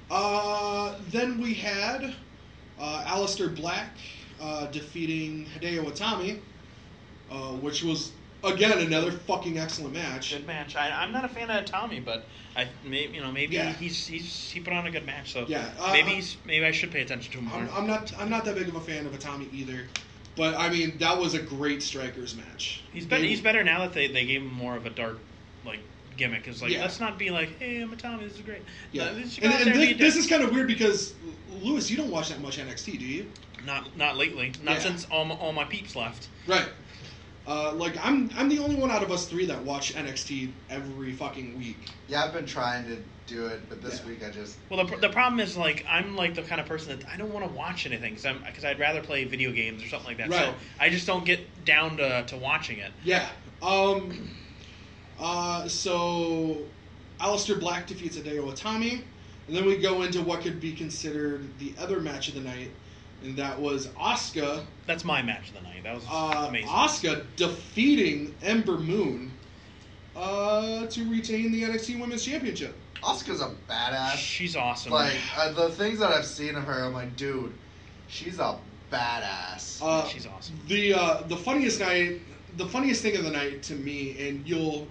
know. Then we had Aleister Black defeating Hideo Itami, which was, again, another fucking excellent match. Good match. I'm not a fan of Tommy, but maybe he put on a good match. So maybe I should pay attention to him more. I'm not that big of a fan of Itami either. But, I mean, that was a great Strikers match. He's better now that they gave him more of a dark, gimmick. It's let's not be like, hey, I'm a Tommy, this is great. Yeah. This is kind of weird because, Lewis, you don't watch that much NXT, do you? Not lately. Not since all my peeps left. Right. I'm the only one out of us three that watch NXT every fucking week. Yeah, I've been trying to do it, but this week I just... Well, the problem is, I'm the kind of person that I don't want to watch anything because I'd rather play video games or something like that. Right. So I just don't get down to watching it. Yeah. So Aleister Black defeats Hideo Itami, and then we go into what could be considered the other match of the night, and that was Asuka. That's my match of the night. That was amazing. Asuka defeating Ember Moon to retain the NXT Women's Championship. Asuka's a badass. She's awesome. The things that I've seen of her, I'm like, dude, she's a badass. She's awesome. The funniest thing of the night to me, and you'll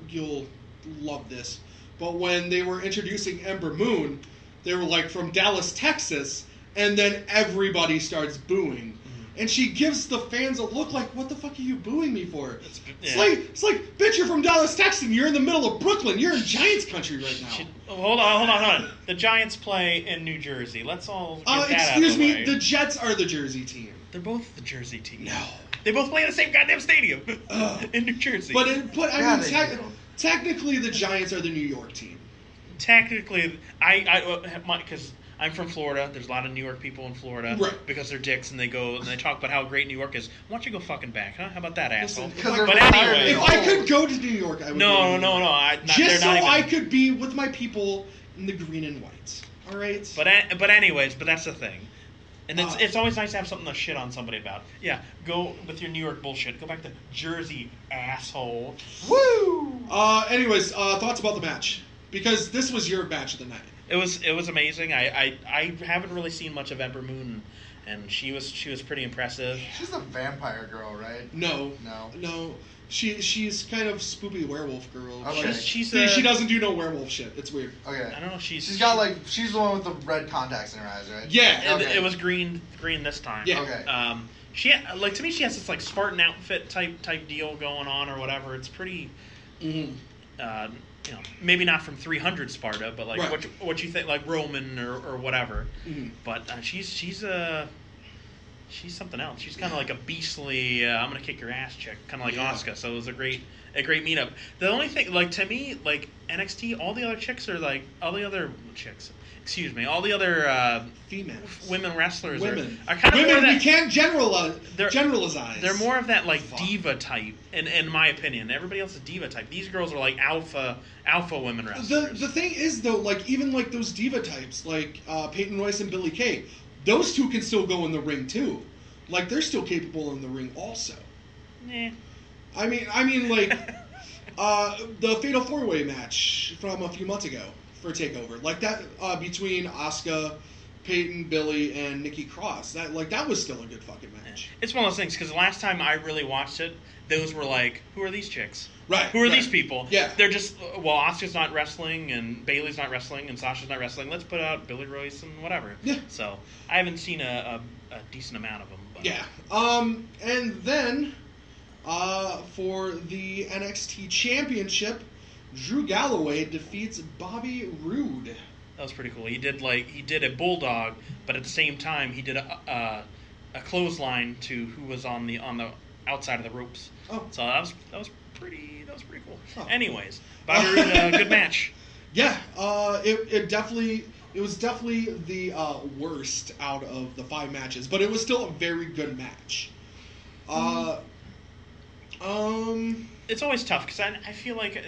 love this, but when they were introducing Ember Moon, they were like from Dallas, Texas, and then everybody starts booing. And she gives the fans a look like, what the fuck are you booing me for? It's like, bitch, you're from Dallas, Texas, and you're in the middle of Brooklyn. You're in Giants country right now. Hold on. The Giants play in New Jersey. Let's all get that out of the way. Excuse me, the Jets are the Jersey team. They're both the Jersey team. No. They both play in the same goddamn stadium in New Jersey. Technically the Giants are the New York team. Technically, because I'm from Florida. There's a lot of New York people in Florida, right? Because they're dicks and they talk about how great New York is. Why don't you go fucking back, huh? How about that, asshole? But anyway, if I could go to New York, I would. No. I could be with my people in the green and whites. All right. But that's the thing. And it's always nice to have something to shit on somebody about. Yeah, go with your New York bullshit. Go back to Jersey, asshole. Woo! Anyways, thoughts about the match? Because this was your match of the night. It was amazing. I haven't really seen much of Ember Moon, and she was pretty impressive. She's a vampire girl, right? No. She's kind of spoopy werewolf girl. Okay. She doesn't do no werewolf shit. It's weird. Okay. I don't know. She's the one with the red contacts in her eyes, right? Yeah. It was green this time. Yeah. Okay. She to me she has this Spartan outfit type deal going on or whatever. It's pretty. Mm-hmm. Maybe not from 300 Sparta, but right. what you think, like Roman or whatever. Mm-hmm. But she's she's something else. She's kind of like a beastly, I'm gonna kick your ass chick, kind of like Asuka. So it was a great meetup. The only thing, like to me, like NXT, all the other chicks are like all the other females, women wrestlers are kind of women. More that, we can't generalize. They're more of that like diva type, in my opinion. Everybody else is diva type. These girls are like alpha women wrestlers. The thing is though, like even like those diva types, like Peyton Royce and Billie Kay, those two can still go in the ring too. Like they're still capable in the ring also. Nah. I mean like the Fatal 4-Way match from a few months ago for TakeOver, like that between Asuka, Peyton, Billie, and Nikki Cross. That was still a good fucking match. It's one of those things because the last time I really watched it, those were like, who are these chicks? Right. Who are these people? Yeah. They're just, Asuka's not wrestling and Bayley's not wrestling and Sasha's not wrestling. Let's put out Billie Royce and whatever. Yeah. So I haven't seen a decent amount of them. But. Yeah. And then for the NXT Championship, Drew Galloway defeats Bobby Roode. That was pretty cool. He did a bulldog, but at the same time he did a clothesline to who was on the outside of the ropes. Oh. So that was pretty cool. Oh. Anyways, Bobby Roode, good match. Yeah. It was definitely the worst out of the 5 matches, but it was still a very good match. It's always tough because I feel like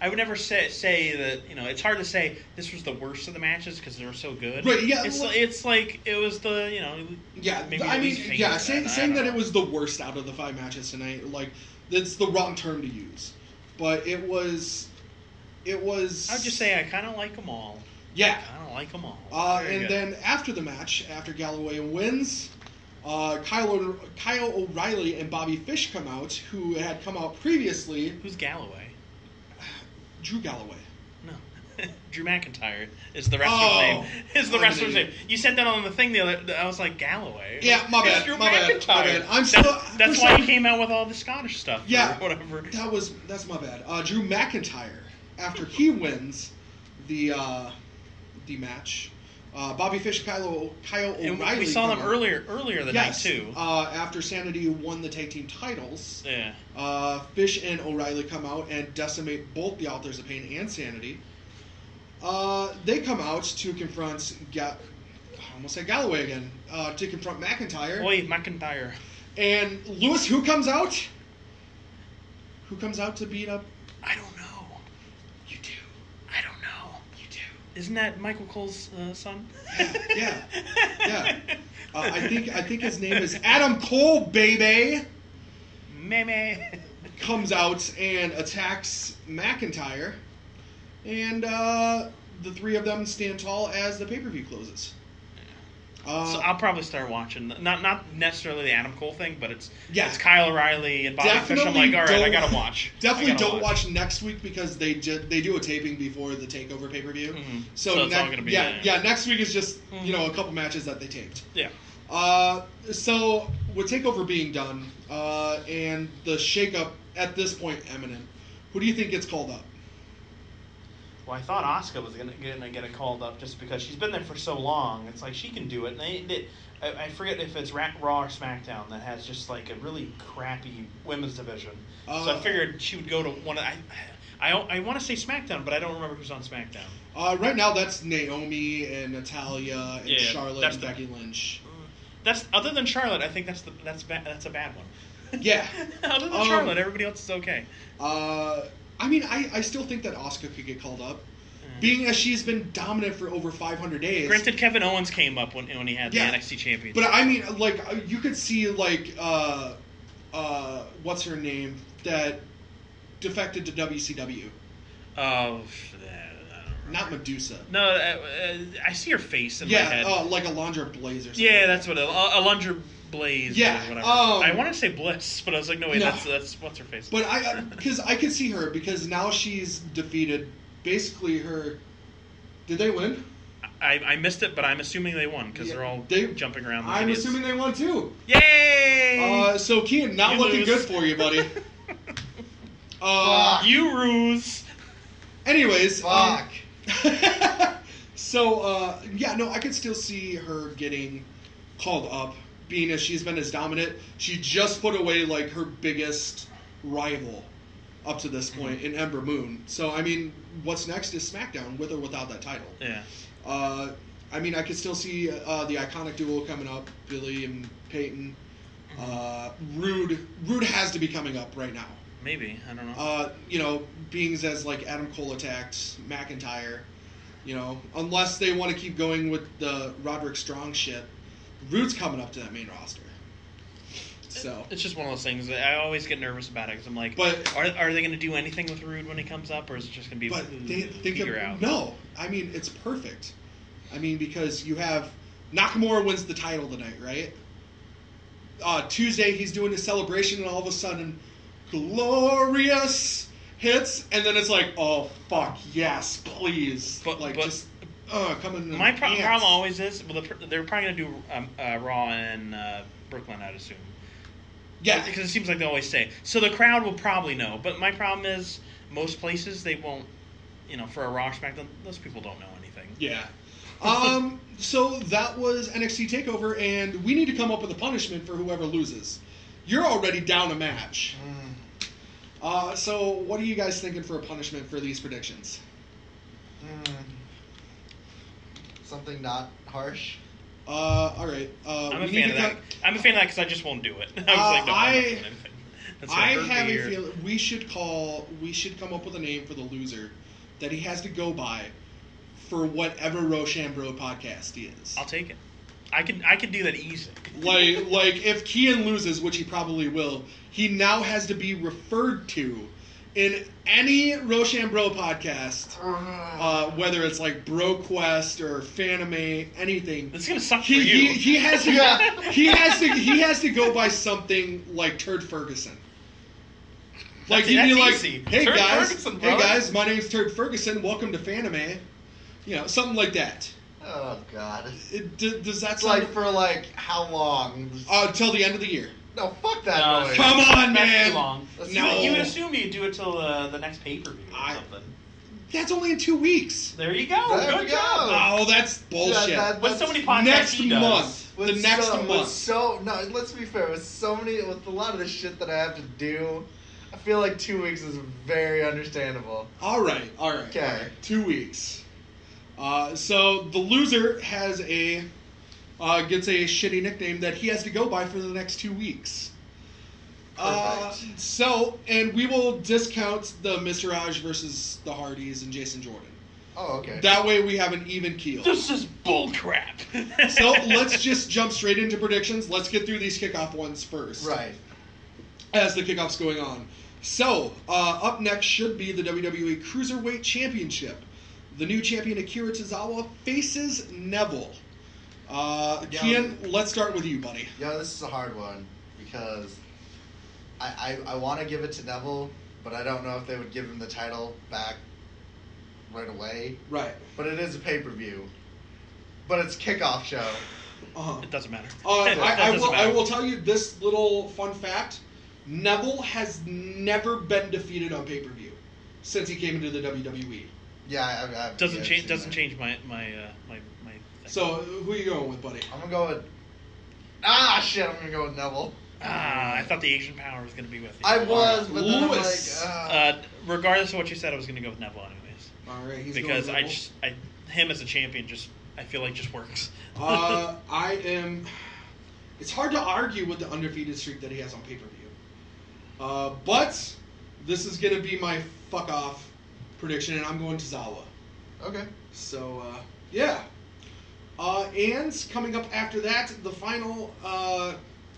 I would never say that it's hard to say this was the worst of the matches because they were so good. Right? Yeah. It's like it was the Yeah. maybe I mean, yeah. Saying that know. it was the worst out of the 5 matches tonight, like that's the wrong term to use, but it was. I would just say I kind of like them all. Yeah. I kind of like them all. And then after the match, after Galloway wins, Kyle O'Reilly and Bobby Fish come out, who had come out previously. Who's Galloway? Drew Galloway. No. Drew McIntyre is the wrestler's name. Is the wrestler's name. You said that on the thing the other. I was like, Galloway. Yeah, my bad. Drew My McIntyre. bad. That's why he came out with all the Scottish stuff. Yeah, or whatever. That's my bad. Drew McIntyre, after he wins the match, Bobby Fish, Kyle O'Reilly. And we saw them earlier the night too. After Sanity won the tag team titles, Fish and O'Reilly come out and decimate both the Authors of Pain and Sanity. They come out to confront I almost said Galloway again. To confront McIntyre. Oi, McIntyre. And Luise, who comes out? Who comes out to beat up? I don't know. You do. I don't know. You do. Isn't that Michael Cole's son? Yeah. I think his name is Adam Cole, baby. Meme. Comes out and attacks McIntyre, and the 3 of them stand tall as the pay-per-view closes. So I'll probably start watching. Not necessarily the Adam Cole thing, but it's Kyle O'Reilly and Bobby Fish. I'm like, all right, I gotta watch. Definitely don't watch next week because they do a taping before the TakeOver pay-per-view. Mm-hmm. So it's all gonna be next week is just a couple matches that they taped. Yeah. So with TakeOver being done and the shakeup at this point imminent, who do you think gets called up? Well, I thought Asuka was gonna get it called up just because she's been there for so long. It's like she can do it. And I forget if it's Raw or SmackDown that has just like a really crappy women's division. So I figured she would go to one of. I want to say SmackDown, but I don't remember who's on SmackDown. Right now, that's Naomi and Natalia and Charlotte and Becky Lynch. That's other than Charlotte. I think that's a bad one. Yeah. Other than Charlotte, everybody else is okay. I mean, I still think that Asuka could get called up, being as she's been dominant for over 500 days. Granted, Kevin Owens came up when he had the NXT Championship. But I mean, like, you could see, like, what's her name, that defected to WCW. Oh, I don't Not Medusa. No, I see her face in my head. Yeah, like Alundra Blaze or something. Yeah, that's what Alundra Blaze or whatever. I want to say Bliss, but I was like, no, wait, that's what's her face. But because I could see her, because now she's defeated basically her... Did they win? I missed it, but I'm assuming they won, because they're all jumping around. I'm assuming they won, too. Yay! So, Kien, not looking good for you, buddy. You ruse. So, Anyways, I could still see her getting called up being as she's been as dominant, she just put away like her biggest rival up to this point in Ember Moon. So I mean, what's next is SmackDown with or without that title. Yeah. I mean, I could still see the iconic duo coming up, Billy and Peyton. Rude has to be coming up right now. Maybe, I don't know. Beings as like Adam Cole attacked McIntyre, unless they want to keep going with the Roderick Strong shit, Rude's coming up to that main roster. So it's just one of those things that I always get nervous about it because I'm like, but are they going to do anything with Rude when he comes up, or is it just going to be? But figure out? No, I mean it's perfect. I mean because you have Nakamura wins the title tonight, right? Tuesday he's doing his celebration, and all of a sudden, glorious hits, and then it's like, oh fuck yes, please, just come in. My problem always is, they're probably gonna do Raw in Brooklyn, I'd assume. Yeah, because it seems like they always say. So the crowd will probably know, but my problem is most places they won't. For a Raw SmackDown, those people don't know anything. Yeah. So that was NXT TakeOver, and we need to come up with a punishment for whoever loses. You're already down a match. So what are you guys thinking for a punishment for these predictions? Something not harsh. All right. I'm a fan of that. I'm a fan of that because I just won't do it. I have a feeling we should come up with a name for the loser that he has to go by for whatever Rochambeau podcast he is. I'll take it. I can do that easy. Like if Kien loses, which he probably will, he now has to be referred to in any Rochambeau podcast, whether it's like BroQuest or Fanime, anything. This is gonna suck for you. He has to go by something like Turd Ferguson. Like he'd be like, easy. Hey Turd guys, Ferguson, hey guys, my name's Turd Ferguson. Welcome to Fanime. Something like that. Oh God. Does that sound like for like how long? Till the end of the year. No, fuck that noise. Come on, man. That's too long. No. You would assume you'd do it till the next pay-per-view or something. That's only in 2 weeks. There you go. There Good job. Oh, that's bullshit. With so many podcasts next month. The next month. Let's be fair. With a lot of the shit that I have to do, I feel like 2 weeks is very understandable. All right. Okay. 2 weeks. So the loser has gets a shitty nickname that he has to go by for the next 2 weeks. And we will discount the Mr. Raj versus the Hardys and Jason Jordan. Oh, okay. That way we have an even keel. This is bullcrap. So let's just jump straight into predictions. Let's get through these kickoff ones first. Right. As the kickoff's going on. So, up next should be the WWE Cruiserweight Championship. The new champion Akira Tozawa faces Neville. Kien, let's start with you, buddy. Yeah, this is a hard one because I want to give it to Neville, but I don't know if they would give him the title back right away. Right. But it is a pay-per-view. But it's kickoff show. It doesn't matter. I will tell you this little fun fact. Neville has never been defeated on pay-per-view since he came into the WWE. Yeah, doesn't change my thing. So who are you going with, buddy? I'm gonna go with. I'm gonna go with Neville. I thought the Asian Power was gonna be with you. I was, but then Luise. I'm like. Regardless of what you said, I was gonna go with Neville anyways. All right, he's because going with Neville. him as a champion I feel like just works. It's hard to argue with the undefeated streak that he has on pay-per-view. But this is going to be my fuck-off prediction, and I'm going to Zawa. Okay. So, yeah. And coming up after that, the final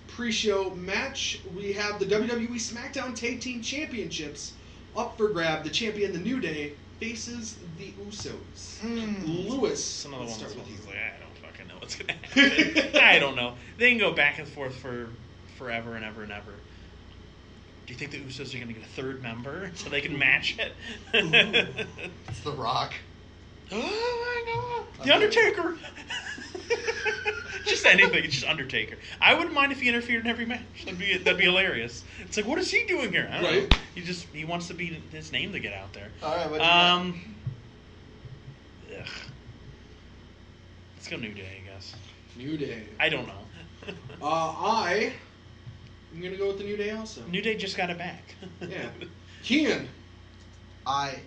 pre-show match, we have the WWE SmackDown Tag Team Championships up for grab. The champion, The New Day, faces the Usos. Luise, some of the ones start with you. Like, I don't fucking know what's going to happen. I don't know. They can go back and forth for forever and ever and ever. Do you think the Usos are going to get a third member so they can match it? It's The Rock. Oh my God! The Undertaker. Just anything. It's just Undertaker. I wouldn't mind if he interfered in every match. That'd be hilarious. It's like, what is he doing here? I don't know. He wants to be his name to get out there. All right. Let's go New Day, I guess. New Day. I don't know. I'm gonna go with the New Day also. New Day just got it back. Yeah. Kien. I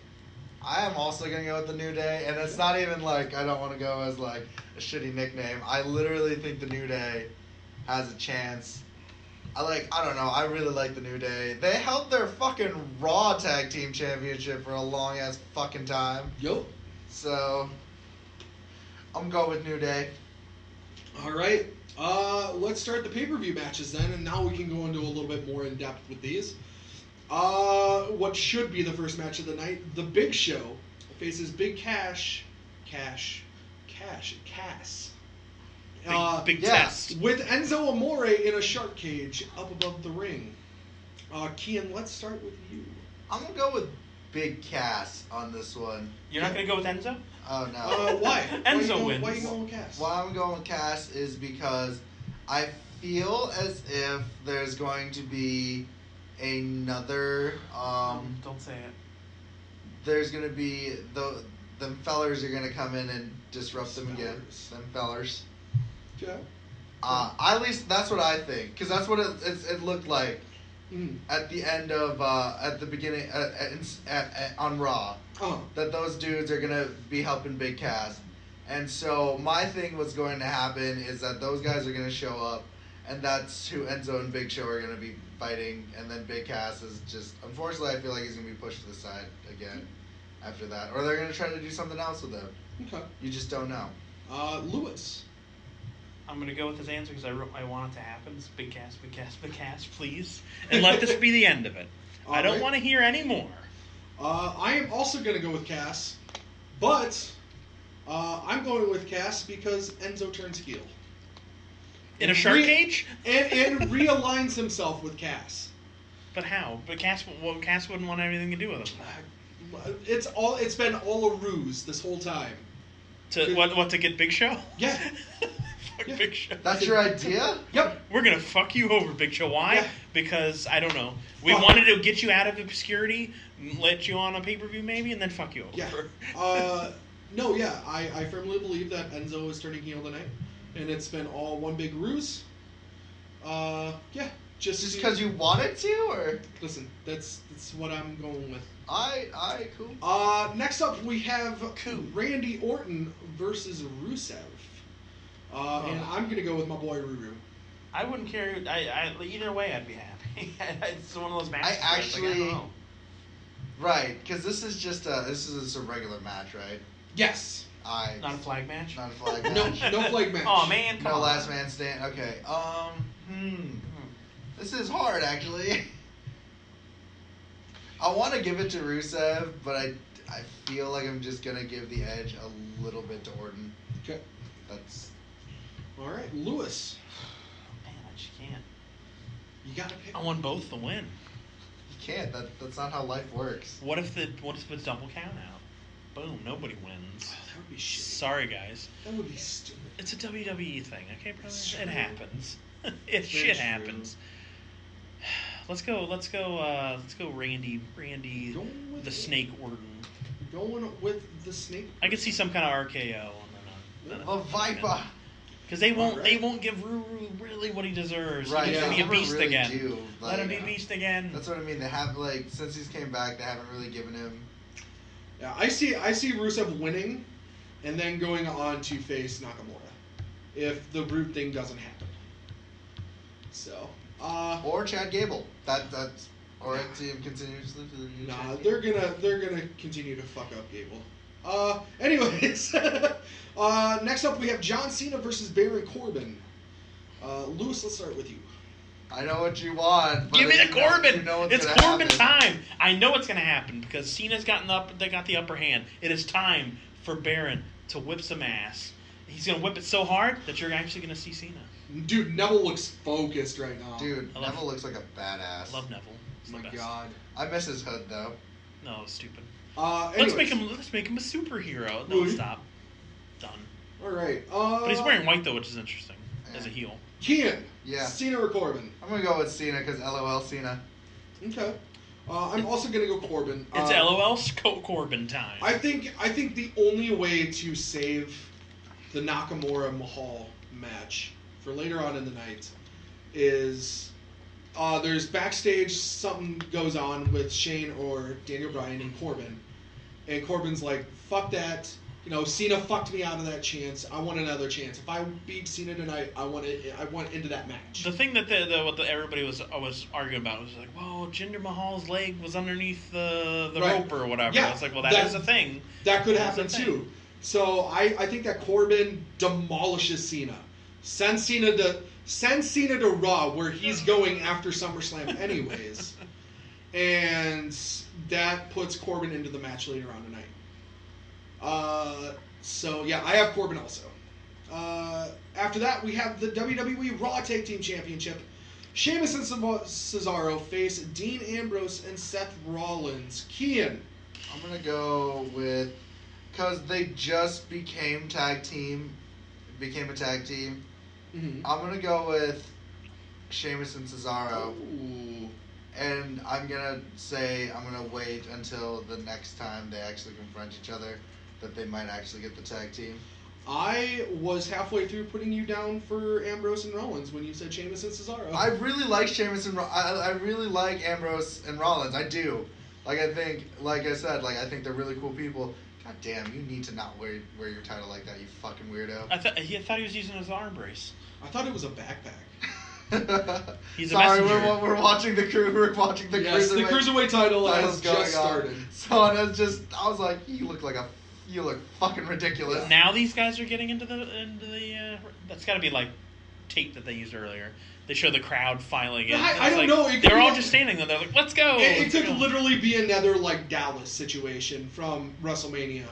am also gonna go with the New Day, and it's not even like I don't want to go as like a shitty nickname. I literally think the New Day has a chance. I don't know. I really like the New Day. They held their fucking Raw Tag Team Championship for a long ass fucking time. Yup. So I'm going with New Day. All right. Let's start the pay-per-view matches then, and now we can go into a little bit more in depth with these. What should be the first match of the night? The Big Show faces Big Cass. Big test. With Enzo Amore in a shark cage up above the ring. Kien, let's start with you. I'm gonna go with Big Cass on this one. You're not going to go with Enzo? Oh no. Why? Enzo wins. Why are you going with Cass? Why I'm going with Cass is because I feel as if there's going to be another. Don't say it. There's gonna be them fellers are gonna come in and disrupt them again. Them fellers. Yeah. At least that's what I think, because that's what it looked like at the end of at the beginning on Raw. That those dudes are gonna be helping Big Cass, and so my thing was going to happen is that those guys are gonna show up, and that's who Enzo and Big Show are gonna be fighting, and then Big Cass is just, unfortunately, I feel like he's gonna be pushed to the side again after that, or they're gonna try to do something else with him. Okay. You just don't know. Lewis. I'm going to go with his answer because I want it to happen. It's Big Cass, please. And let this be the end of it. I don't want to hear any more. I am also going to go with Cass, but I'm going with Cass because Enzo turns heel. In a shark cage? And realigns himself with Cass. But how? But Cass wouldn't want anything to do with him. It's been all a ruse this whole time. To get Big Show? Yeah. Fuck Big Show. That's your idea? Yep. We're gonna fuck you over, Big Show. Why? Yeah. Because I don't know. We wanted to get you out of obscurity, let you on a pay-per-view maybe, and then fuck you over. Yeah. No, yeah. I firmly believe that Enzo is turning heel tonight, and it's been all one big ruse. Yeah. Just because you wanted to, or listen, that's what I'm going with. Cool. Next up we have Randy Orton versus Rusev. And I'm gonna go with my boy Ruru. I wouldn't care. Either way, I'd be happy. It's one of those matches. I don't know. Right, because this is just a regular match, right? Yes. Not a flag match. Not a flag match. No flag match. Oh man, come on. last man stand. Okay. This is hard, actually. I want to give it to Rusev, but I feel like I'm just gonna give the edge a little bit to Orton. Okay. That's all right, Lewis. Man, I just can't. You gotta pick. I want both to win. You can't. That's not how life works. What if it's double count out? Boom, nobody wins. Oh, that would be shit. Sorry, guys. That would be stupid. It's a WWE thing, okay, brother? It's It true. happens. It's very Shit true. happens. Let's go, Randy, Going with the it. Snake Orton. Going with the Snake. I could see some kind of RKO and then A Viper. because they won't Alright. give Ruru really what he deserves. Right. He needs yeah. to be a Never beast really again. do, Let him be like, beast again. That's what I mean. They have since he's came back, they haven't really given him. Yeah, I see Rusev winning, and then going on to face Nakamura, if the root thing doesn't happen. So. Or Chad Gable. That's or a team continuously to the Nah, they're gonna continue to fuck up Gable. Anyways, next up we have John Cena versus Baron Corbin. Lewis, let's start with you. I know what you want. But Give me the Corbin. You know what's It's gonna Corbin happen. time. I know it's going to happen because Cena's got the upper hand. It is time for Baron to whip some ass. He's going to whip it so hard that you're actually going to see Cena. Dude, Neville looks focused right now. Dude, Neville looks like a badass. I love Neville. He's Oh the my best. god. I miss his hood though. No, it's stupid. Anyways. Let's make him a superhero. No, Really? stop. Done. All right. But he's wearing white though, which is interesting as a Yeah. heel. Kien. Yeah. Cena or Corbin? I'm gonna go with Cena because LOL Cena. Okay. I'm also gonna go Corbin. It's LOL Corbin time. I think the only way to save the Nakamura Mahal match for later on in the night is there's backstage something goes on with Shane or Daniel Bryan and Corbin. And Corbin's like, fuck that. Cena fucked me out of that chance. I want another chance. If I beat Cena tonight, I want into that match. The thing that everybody was arguing about was like, well, Jinder Mahal's leg was underneath the rope or whatever. Yeah, it's like, well, that is a thing. That could happen too. So I think that Corbin demolishes Cena. Send Cena to Raw, where he's going after SummerSlam anyways. And that puts Corbin into the match later on tonight. So yeah, I have Corbin also. After that, we have the WWE Raw Tag Team Championship. Sheamus and Cesaro face Dean Ambrose and Seth Rollins. Kien. I'm gonna go with, because they just became a tag team. Mm-hmm. I'm gonna go with Sheamus and Cesaro. Ooh. And I'm gonna wait until the next time they actually confront each other, that they might actually get the tag team. I was halfway through putting you down for Ambrose and Rollins when you said Sheamus and Cesaro. I really like Sheamus and I really like Ambrose and Rollins. I do. I think they're really cool people. God damn, you need to not wear your title like that, you fucking weirdo. I thought he was using his arm brace. I thought it was a backpack. He's Sorry, a messenger. we're watching the crew. We're watching the yes, the cruiserweight title has just started. So I was like, you look fucking ridiculous. Now these guys are getting into the that's got to be like tape that they used earlier. They show the crowd filing in. I don't know. They're all just standing there. They're like, let's go. It could literally be another Dallas situation from WrestleMania.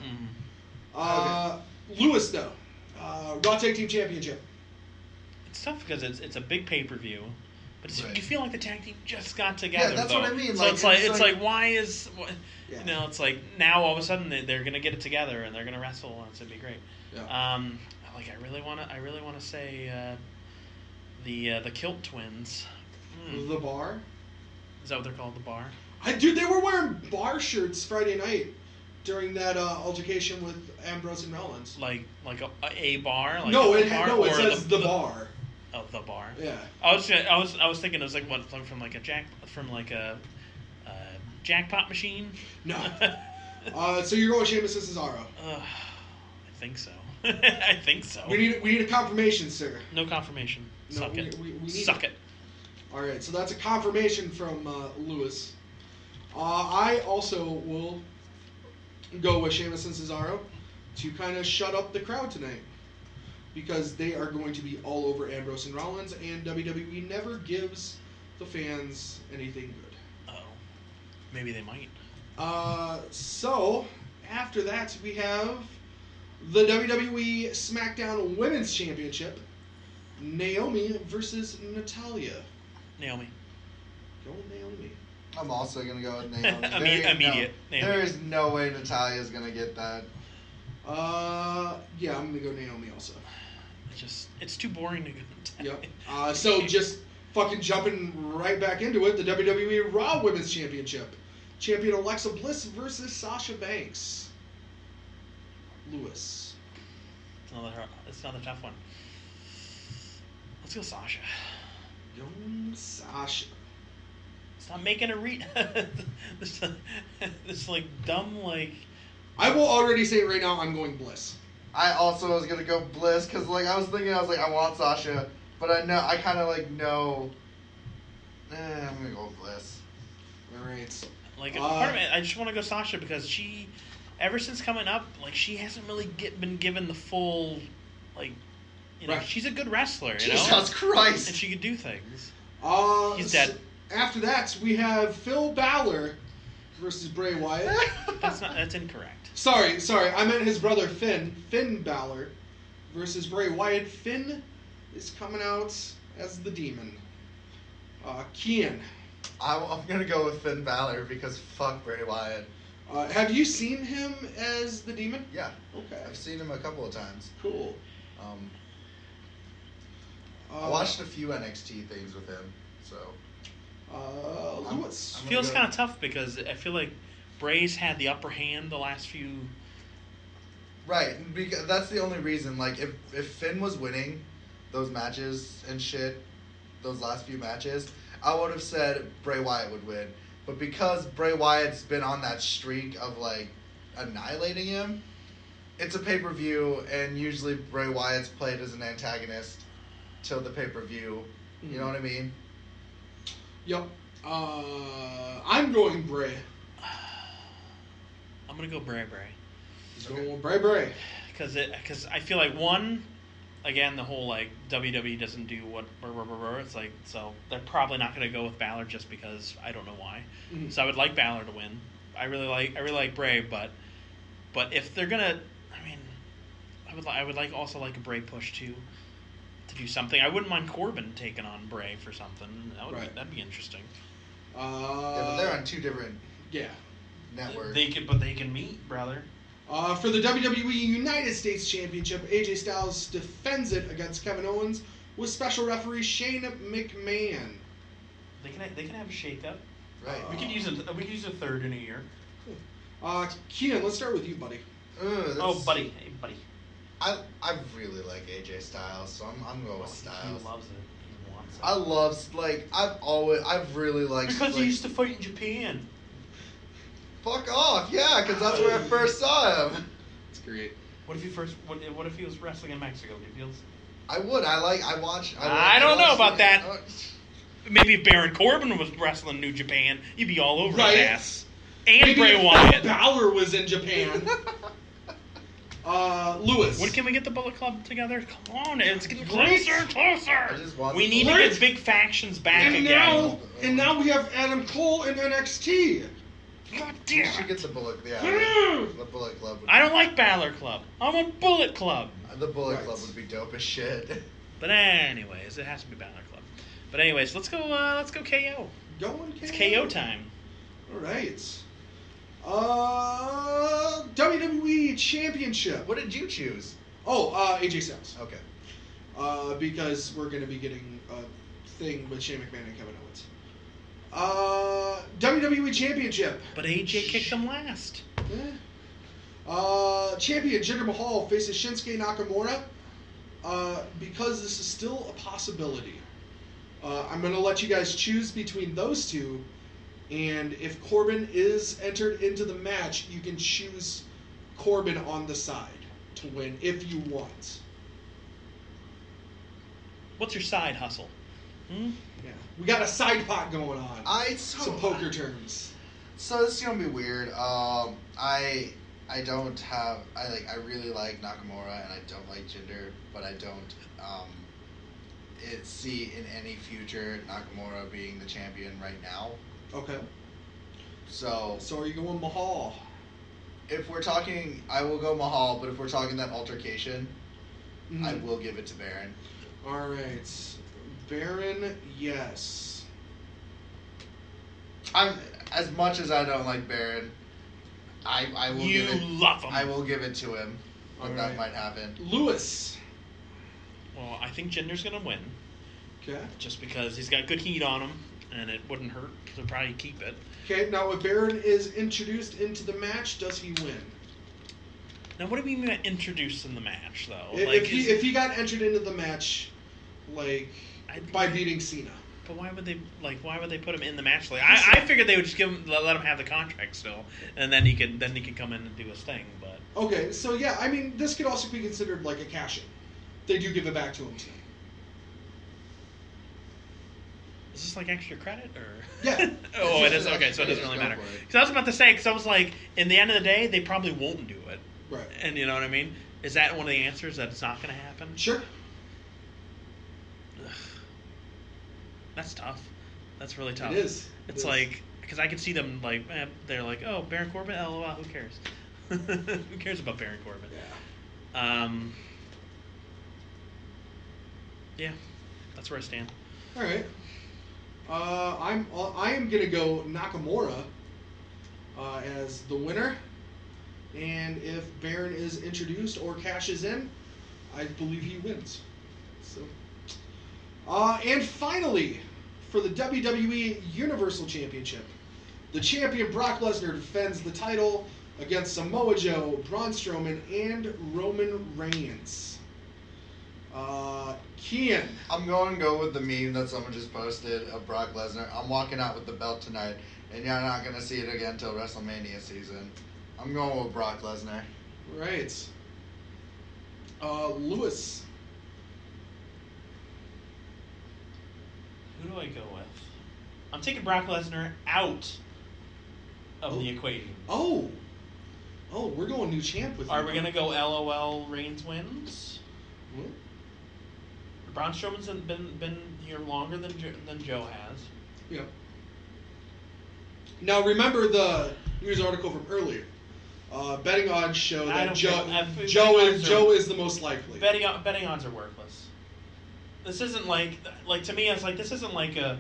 Mm-hmm. Lewis though, Raw Tag Team Championship. It's tough because it's a big pay-per-view, but you feel like the tag team just got Yeah, together. that's what I mean. So it's like why is it's like now all of a sudden they're gonna get it together and they're gonna wrestle and it's gonna be great. Yeah. I really wanna say the Kilt Twins. The Bar. Is that what they're called? The Bar. They were wearing bar shirts Friday night during that altercation with Ambrose and Rollins. Like a bar. Like no, it says the Bar. Oh, the Bar. Yeah. I was thinking it was like what from a jackpot machine. No. So you're going Sheamus and Cesaro. I think so. I think so. We need a confirmation, sir. No confirmation. No, Suck it. We need Suck it. All right, so that's a confirmation from Lewis. I also will go with Sheamus and Cesaro to kind of shut up the crowd tonight, because they are going to be all over Ambrose and Rollins, and WWE never gives the fans anything good. Oh, maybe they might. So after that we have the WWE SmackDown Women's Championship. Naomi versus Natalya. Naomi. Go Naomi. I'm also gonna go with Naomi. Immediate. Naomi. There is no way Natalya's gonna get that. Yeah, I'm gonna go Naomi also. It's too boring to go Natalya. Yep. So just fucking jumping right back into it, the WWE Raw Women's Championship. Champion Alexa Bliss versus Sasha Banks. Lewis. It's another tough one. Let's go Sasha. Go Sasha. Stop making a this dumb I will already say right now I'm going Bliss. I also was gonna go Bliss because I was I want Sasha, but I kind of know. I'm gonna go Bliss. All right. Part of me, I just want to go Sasha because she, ever since coming up, she hasn't really been given the full, right. She's a good wrestler. Jesus Christ! And she could do things. He's dead. After that, we have Phil Balor versus Bray Wyatt. That's incorrect. Sorry. I meant his brother Finn Balor versus Bray Wyatt. Finn is coming out as the Demon. Kien. I'm gonna go with Finn Balor because fuck Bray Wyatt. Have you seen him as the Demon? Yeah. Okay. I've seen him a couple of times. Cool. I watched a few NXT things with him, so. Lewis. Feels kind of tough because I feel like Bray's had the upper hand the last few. Right, because that's the only reason. If Finn was winning those matches and shit, those last few matches, I would have said Bray Wyatt would win. But because Bray Wyatt's been on that streak of, like, annihilating him, it's a pay-per-view, and usually Bray Wyatt's played as an antagonist till the pay-per-view. Mm-hmm. You know what I mean? Yep. I'm going Bray. I'm going to go Bray. He's going Bray. Because I feel like, one, again, the whole, like, WWE doesn't do what, it's like, so they're probably not going to go with Balor just because I don't know why. Mm-hmm. So I would like Balor to win. I really like Bray, but if they're going to, I mean, I would also like a Bray push to do something. I wouldn't mind Corbin taking on Bray for something. That'd be interesting. Yeah, but they're on two different networks. They can meet, brother. For the WWE United States Championship, AJ Styles defends it against Kevin Owens with special referee Shane McMahon. They can have a shakeup. Right. We could use a third in a year. Kien, let's start with you, buddy. Buddy. Hey, buddy. I really like AJ Styles, so I'm going with Styles. He loves it. He wants it. I love, I've really liked... Because he used to fight in Japan. Fuck off, yeah, because that's where I first saw him. That's great. What if he was wrestling in Mexico? Do you feel? I would. I don't know about that. Maybe if Baron Corbin was wrestling New Japan, you'd be all over his ass. And maybe Bray Wyatt. Balor was in Japan. Lewis. When can we get the Bullet Club together? Come on, it's getting closer and closer. We need to get big factions back again. And now we have Adam Cole in NXT. God damn. We should get the Bullet. The Bullet Club. I don't like Balor Club. I want Bullet Club. The Bullet Club would be dope as shit. But anyways, it has to be Balor Club. But anyways, let's go KO. Going KO. It's KO time. All right. WWE Championship. What did you choose? AJ Styles. Okay. Because we're going to be getting a thing with Shane McMahon and Kevin Owens. WWE Championship. But AJ kicked them last. Champion Jinder Mahal faces Shinsuke Nakamura. Because this is still a possibility. I'm going to let you guys choose between those two. And if Corbin is entered into the match, you can choose Corbin on the side to win if you want. What's your side hustle? Yeah, we got a side pot going on. Some poker terms. So this is gonna be weird. I really like Nakamura and I don't like Jinder, but I don't see in any future Nakamura being the champion right now. Okay. So are you going Mahal? If we're talking, I will go Mahal, but if we're talking that altercation, I will give it to Baron. All right. Baron, yes. As much as I don't like Baron, I will give it. Love him. I will give it to him, but that might happen. Lewis. Well, I think Jinder's gonna win. Okay. Just because he's got good heat on him, and it wouldn't hurt to probably keep it. Okay. Now, if Baron is introduced into the match, does he win? Now, what do you mean by introduced in the match, though? If he got entered into the match, by beating Cena. But why would they put him in the match? I figured they would just let him have the contract still, and then he could come in and do his thing. But okay, so yeah, I mean, this could also be considered like a cash-in. They do give it back to him too. Is this like extra credit or? Yeah. Oh, it is. Okay, so it doesn't really matter. Because I was about to say, because I was like, in the end of the day, they probably won't do it. Right. And you know what I mean? Is that one of the answers that it's not going to happen? Sure. Ugh. That's tough. That's really tough. It is. It's like, because I could see them they're like, oh, Baron Corbin, LOL, who cares? Who cares about Baron Corbin? Yeah. Yeah, that's where I stand. All right. I am gonna go Nakamura as the winner, and if Baron is introduced or cashes in, I believe he wins. So, and finally, for the WWE Universal Championship, the champion Brock Lesnar defends the title against Samoa Joe, Braun Strowman, and Roman Reigns. Kien. I'm going to go with the meme that someone just posted of Brock Lesnar. I'm walking out with the belt tonight, and you're not going to see it again until WrestleMania season. I'm going with Brock Lesnar. Right. Luise. Who do I go with? I'm taking Brock Lesnar out of the equation. Oh, we're going new champ with you. Are we going to go LOL Reigns wins? What? Braun Strowman's been here longer than Joe has. Yeah. Now remember the news article from earlier. Betting odds show that Joe is the most likely. Betting odds are worthless. This isn't like to me. It's like this isn't like a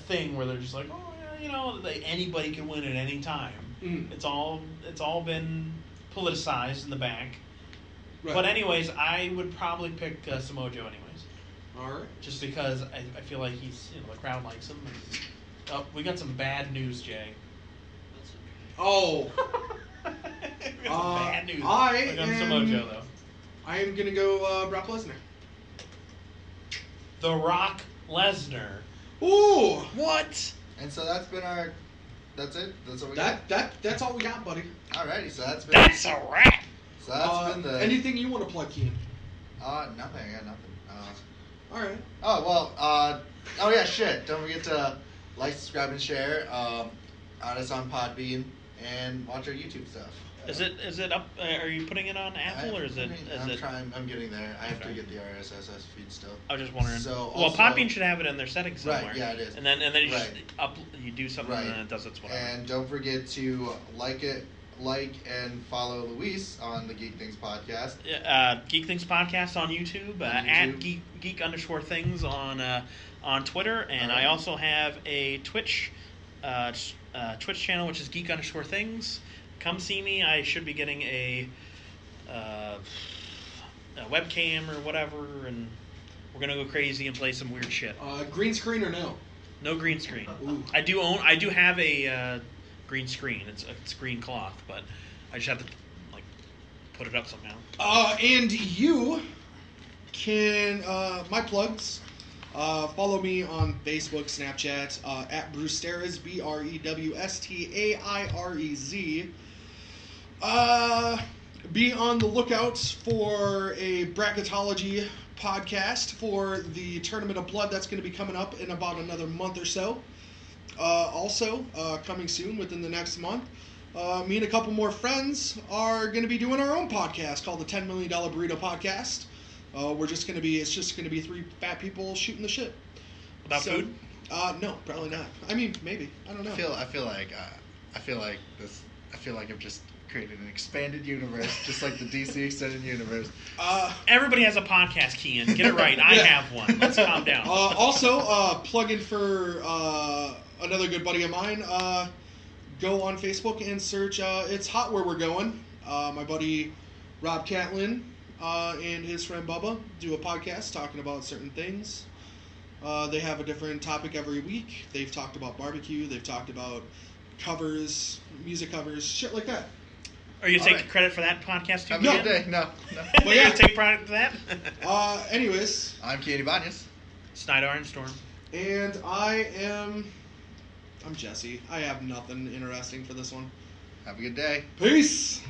thing where they're just like, oh yeah, you know, anybody can win at any time. Mm. It's all been politicized in the back. Right. But anyways, I would probably pick Samoa Joe anyways. All right. Just because I feel like he's, you know, the crowd likes him. And, we got some bad news, Jay. Oh. Bad news. Samoa Joe, though. I am gonna go Brock Lesnar. The Rock Lesnar. Ooh. What? And so that's been our. That's it. That's what we got. That's all we got, buddy. Alrighty, so that's been. That's a wrap. So that's been the. Anything you want to plug, Kien? Nothing. I got nothing. All right. Oh well. Oh yeah. Shit. Don't forget to like, subscribe, and share. On us on Podbean and watch our YouTube stuff. Is it up? Are you putting it on Apple or is it? I'm getting there. I have to get the RSS feed still. I was just wondering. So well, also, Podbean should have it in their settings somewhere. Right. Yeah, it is. And then you just you do something and then it does its whatever. And don't forget to like and follow Luise on the Geek Things podcast. Geek Things podcast on YouTube. At Geek_Things on Twitter, and I also have a Twitch channel which is Geek_Things. Come see me. I should be getting a webcam or whatever, and we're gonna go crazy and play some weird shit. Green screen or no? No green screen. Ooh. I do have a green screen. It's green cloth, but I just have to put it up somehow. And you can my plugs. Follow me on Facebook, Snapchat, at Brewsterez, BREWSTAIREZ. Be on the lookout for a bracketology podcast for the Tournament of Blood that's going to be coming up in about another month or so. Also, coming soon within the next month, me and a couple more friends are going to be doing our own podcast called the $10 Million Burrito Podcast. It's just gonna be three fat people shooting the shit. About food? No, probably not. I mean, maybe. I don't know. I feel like I've just created an expanded universe, just like the DC extended universe. Everybody has a podcast, Kien. Get it right. I have one. Let's calm down. Also, plug in for another good buddy of mine. Go on Facebook and search It's Hot Where We're Going. My buddy Rob Catlin and his friend Bubba do a podcast talking about certain things. They have a different topic every week. They've talked about barbecue. They've talked about covers, music covers, shit like that. Are you going to take credit for that podcast too? Have a good day. No. Well, you're going to take credit for that? Anyways. I'm Kien Ibanez. Snyder Ironstorm. And I'm Jesse. I have nothing interesting for this one. Have a good day. Peace.